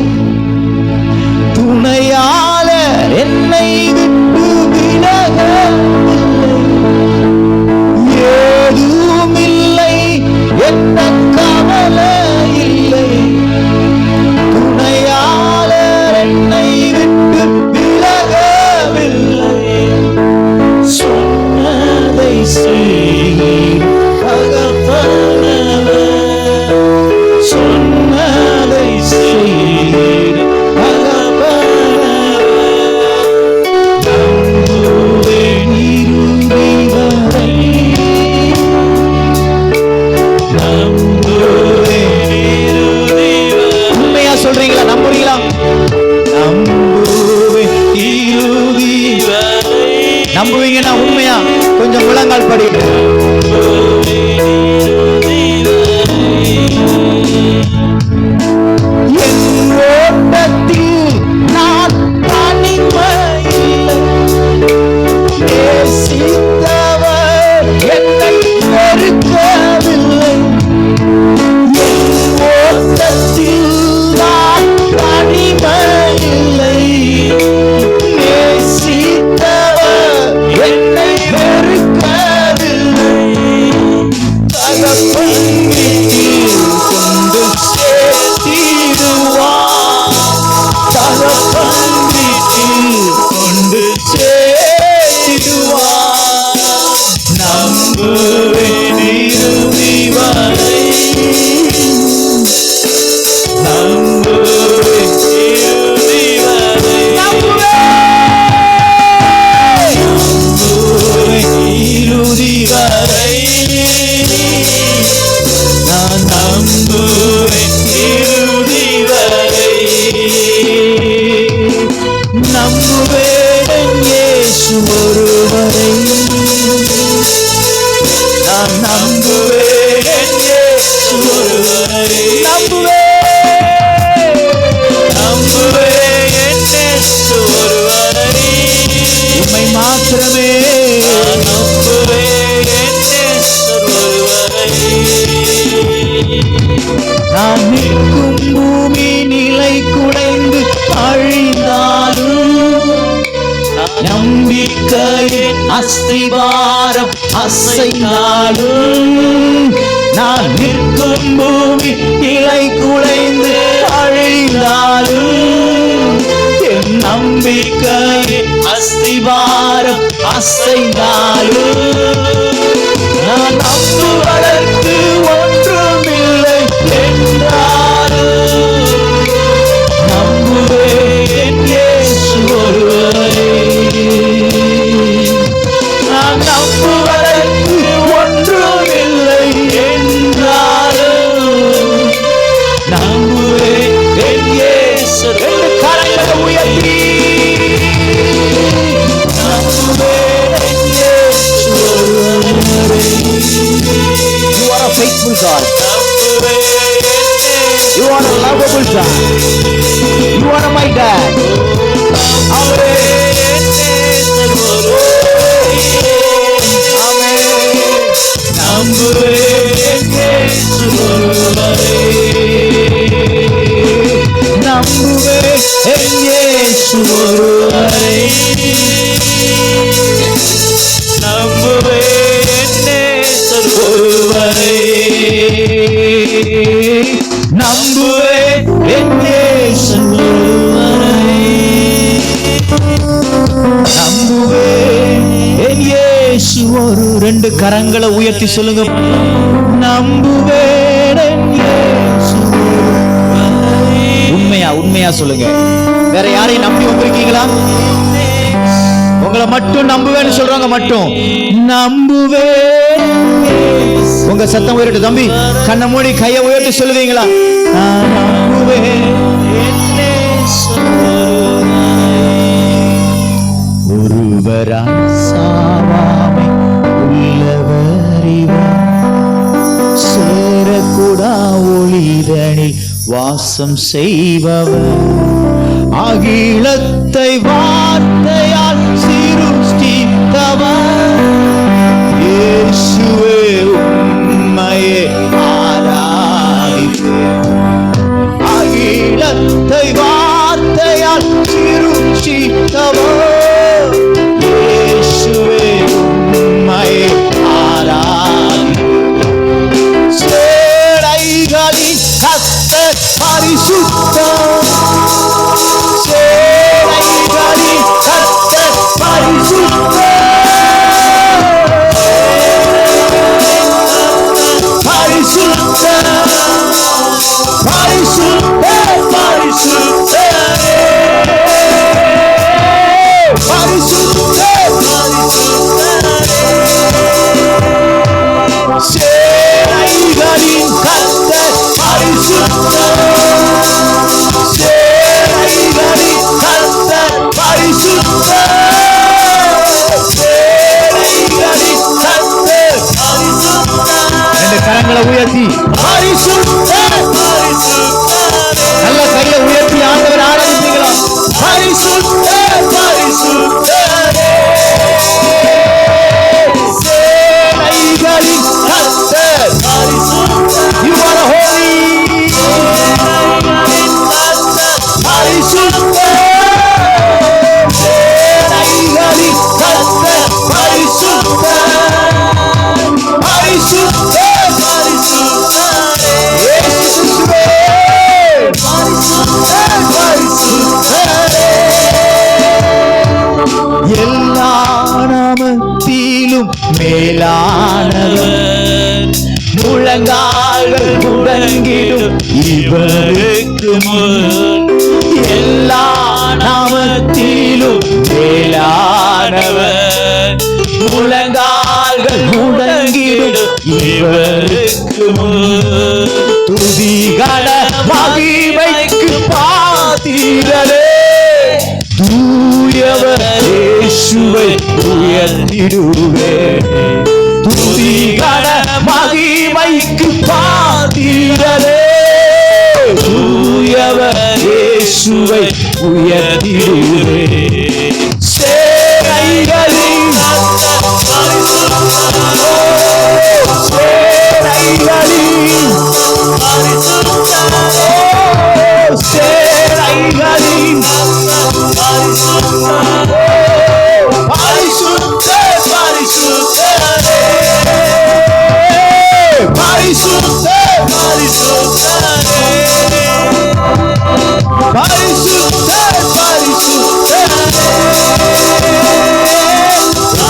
துணையாளர் என்னை விட்டு விலகவில்லை. ஏதும் இல்லை என்ற கவலை இல்லை, துணையாளர் என்னை விட்டு விலகவில்லை. சொன்னதை செய்ய வரை நான் நம்புவேன் இறுதி வரை. நம்புவேன் இயேசு ஒருவரை, நான் நம்புவேன் இயேசு ஒருவரை. நம்புவேன் இயேசு ஒருவரை, உம்மை மாத்திரமே நம்புவேன் இயேசு ஒருவரை. நான் நிற்கும் பூமி நிலை குடைந்து அழிந்தாலும் நம்பிக்கையின் அஸ்திவாரம் அசைந்தாலும், நான் நிற்கும் பூமி நிலை குடைந்து அழிந்தாலும் என் நம்பிக்கையின் அஸ்திவாரம் அசைந்தாலும், நான் நம்புவதற்கு ஒன்றுமில்லை என்றாலும் நம்புவேன் இயேசு ஒருவரை. நான் நம்புவதற்கு ஒன்றுமில்லை என்றாலும் நம்புவேன் இயேசு. ரெண்டு கரங்களை உயர்த்தி நம்புவேன் இயேசு ஒருவரை. You are a faithful God. You are a lovable God. You are my dad. Amen. நம்புவேன் இயேசு ஒருவரை. நம்புவேன் இயேசு ஒருவரை. நம்புவேன் இயேசு ஒருவரை. நம்புவேன் இயேசு ஒருவரை. நம்புவேன் இயேசு ஒரு. ரெண்டு கரங்களை உயர்த்தி சொல்லுங்க, நம்புவேன் இயேசு. உண்மையா உண்மையா சொல்லுங்க. வேற யாரையும் நம்பி வந்திருக்கீங்களா? உங்களை மட்டும் நம்புவேன்னு சொல்றவங்க மட்டும் நம்புவேன். உங்க சத்தம் உயர்த்து தம்பி, கண்ணை மூடி கையை உயர்த்தி சொல்லுவீங்களா? நம்புவேன் ஒருவராய் சாவாமை உள்ளவர் இவர், சேரக்கூடா ஒளிதனில் வாசம் செய்பவர், அகிலத்தை வார்த்தையால் சிருஷ்டித்தவர், இயேசுவே உம்மையே ஆராதிப்பேன். அகிலத்தை வார்த்தையால் சிருஷ்டித்தவர், இயேசுவே உம்மையே ஆராதிப்பேன். சேனைகளின் கர்த்தர் பரிசுத்தர், சேனைகளின் கர்த்தர் பரிசுத்தர், பரிசுத்தர், பரிசுத்தர், பரிசுத்தரே, பரிசுத்தர், பரிசுத்தரே. சேனைகளின் கர்த்தர் பரிசுத்தர், சேனைகளின் கர்த்தர் பரிசுத்தர், சேனைகளின் கர்த்தர் பரிசுத்தர். ரெண்டு கரங்களை உயர்த்தி பரிசுத்தர், பரிசுத்தர். நல்ல கையை உயர்த்தி ஆண்டவர் ஆராதிப்பீங்களா? பரிசுத்தர், பரிசுத்தரே, சேனைகளின் கர்த்தர் பரிசுத்தர். You are holy. பரிசுத்தர், சேனைகளின் கர்த்தர் பரிசுத்தர், பரிசுத்தர், பரிசுத்தரே, இயேசுவே பரிசுத்தர், பரிசுத்தரே. எல்லா நாமத்திலும் மேலானவர், முழங்கால்கள் முடங்கிடும் இவருக்கு முன். எல்லா நாமத்திலும் மேலானவர், முழங்கால் பாடல்கள் முழங்கிடும் இவருக்கு முன். துதிகன மகிமைக்கு பாத்திரரே, தூயவர் இயேசுவை உயர்த்திடுவே. துதிகன மகிமைக்கு பாத்திரரே, தூயவர் இயேசுவை உயர்த்திடுவே. சேனைகளின் சேனைகளின்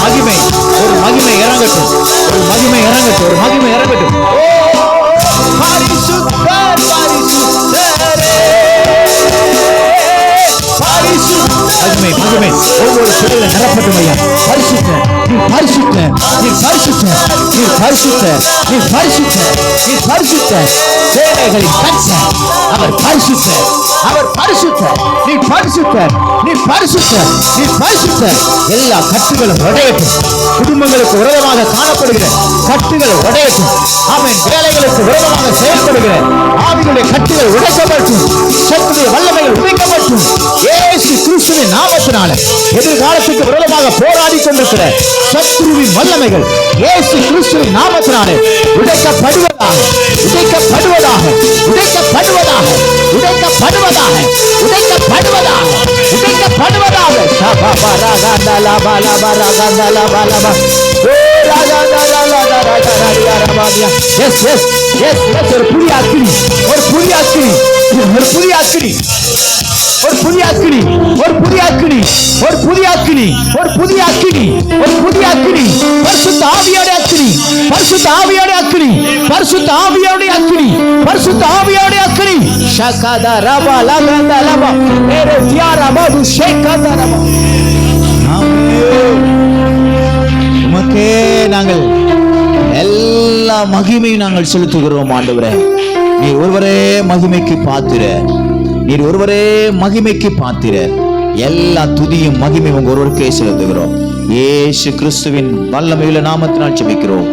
மகிமை, ஒரு மகிமை இறங்கட்டும், ஒரு மகிமை இறங்கட்டும், ஒரு மகிமை இறங்கட்டும். மகிமை மகிமை ஒவ்வொரு பிள்ளைகளை நிரப்பட்டும் ஐயா. பரிசுத்த, நீ பரிசுத்த, நீ பரிசுத்த, நீ பரிசுத்த, நீ பரிசுத்த, நீ பரிசுத்த. சேனைகளின் கர்த்தர் அவர் பரிசுத்த, அவர் பரிசுத்த, நீ பரிசுத்த, நீ பரிசுத்த, நீ பரிசுத்த. எல்லா கட்டுகளும் உடையட்டும். குடும்பங்களுக்கு விரோதமாக காணப்படுகிற கட்டுகள் உடையட்டும். ஆமென். வேலைகளுக்கு விரோதமாக செயல்படுகிற ஆவிகளுடைய கட்டுகள் உடைக்கப்பட்டும். சத்துடைய வல்லமைகள் உடைக்கப்பட்டும். இயேசு கிறிஸ்துவின் நாமத்தினால எதிர்காலத்துக்கு விரோதமாக போராடி கொண்டிருக்கிற சத்துருவின் வல்லமைகள் இயேசு கிறிஸ்துவின் நாமத்தினாலே உடைக்கப்படுவதாக, உடைக்கப்படுவதாக, உடைக்கப்படுவதாக, உடைக்கப்படுவதாக, உடைக்கப்படுவதாக, உடைக்கப்படுவதாக. எஸ் எஸ் எஸ் எஸ் ஒரு புதிய அக்கினி, ஒரு புதிய அக்கினி, ஒரு புதிய அக்கினி, ஒரு புதிய அக்கினி, ஒரு புதிய அக்கினி, ஒரு புதிய அக்கினி, ஒரு புதிய அக்கினி, ஒரு புதிய அக்கினி. பரிசுத்த ஆவியோட அக்கினி, பரிசுத்த ஆவியோட அக்கினி, பரிசுத்த ஆவியோட அக்கினி, பரிசுத்த ஆவியோட அக்கினி. ஷகதா ரபா லகதா லபா மேரே தியாரா பாது ஷேகதா ரபா. உமக்கே நாங்கள் எல்லா மகிமையும் நாங்கள் செலுத்துகிறோம் ஆண்டவரே. நீர் ஒருவரே மகிமைக்கு பாத்திரர், நீர் ஒருவரே மகிமைக்கு பாத்திரர். எல்லா துதியும் மகிமையும் உங்க ஒருவருக்கே செலுத்துகிறோம். இயேசு கிறிஸ்துவின் வல்லமையுள்ள நாமத்தினால் ஜெபிக்கிறோம்.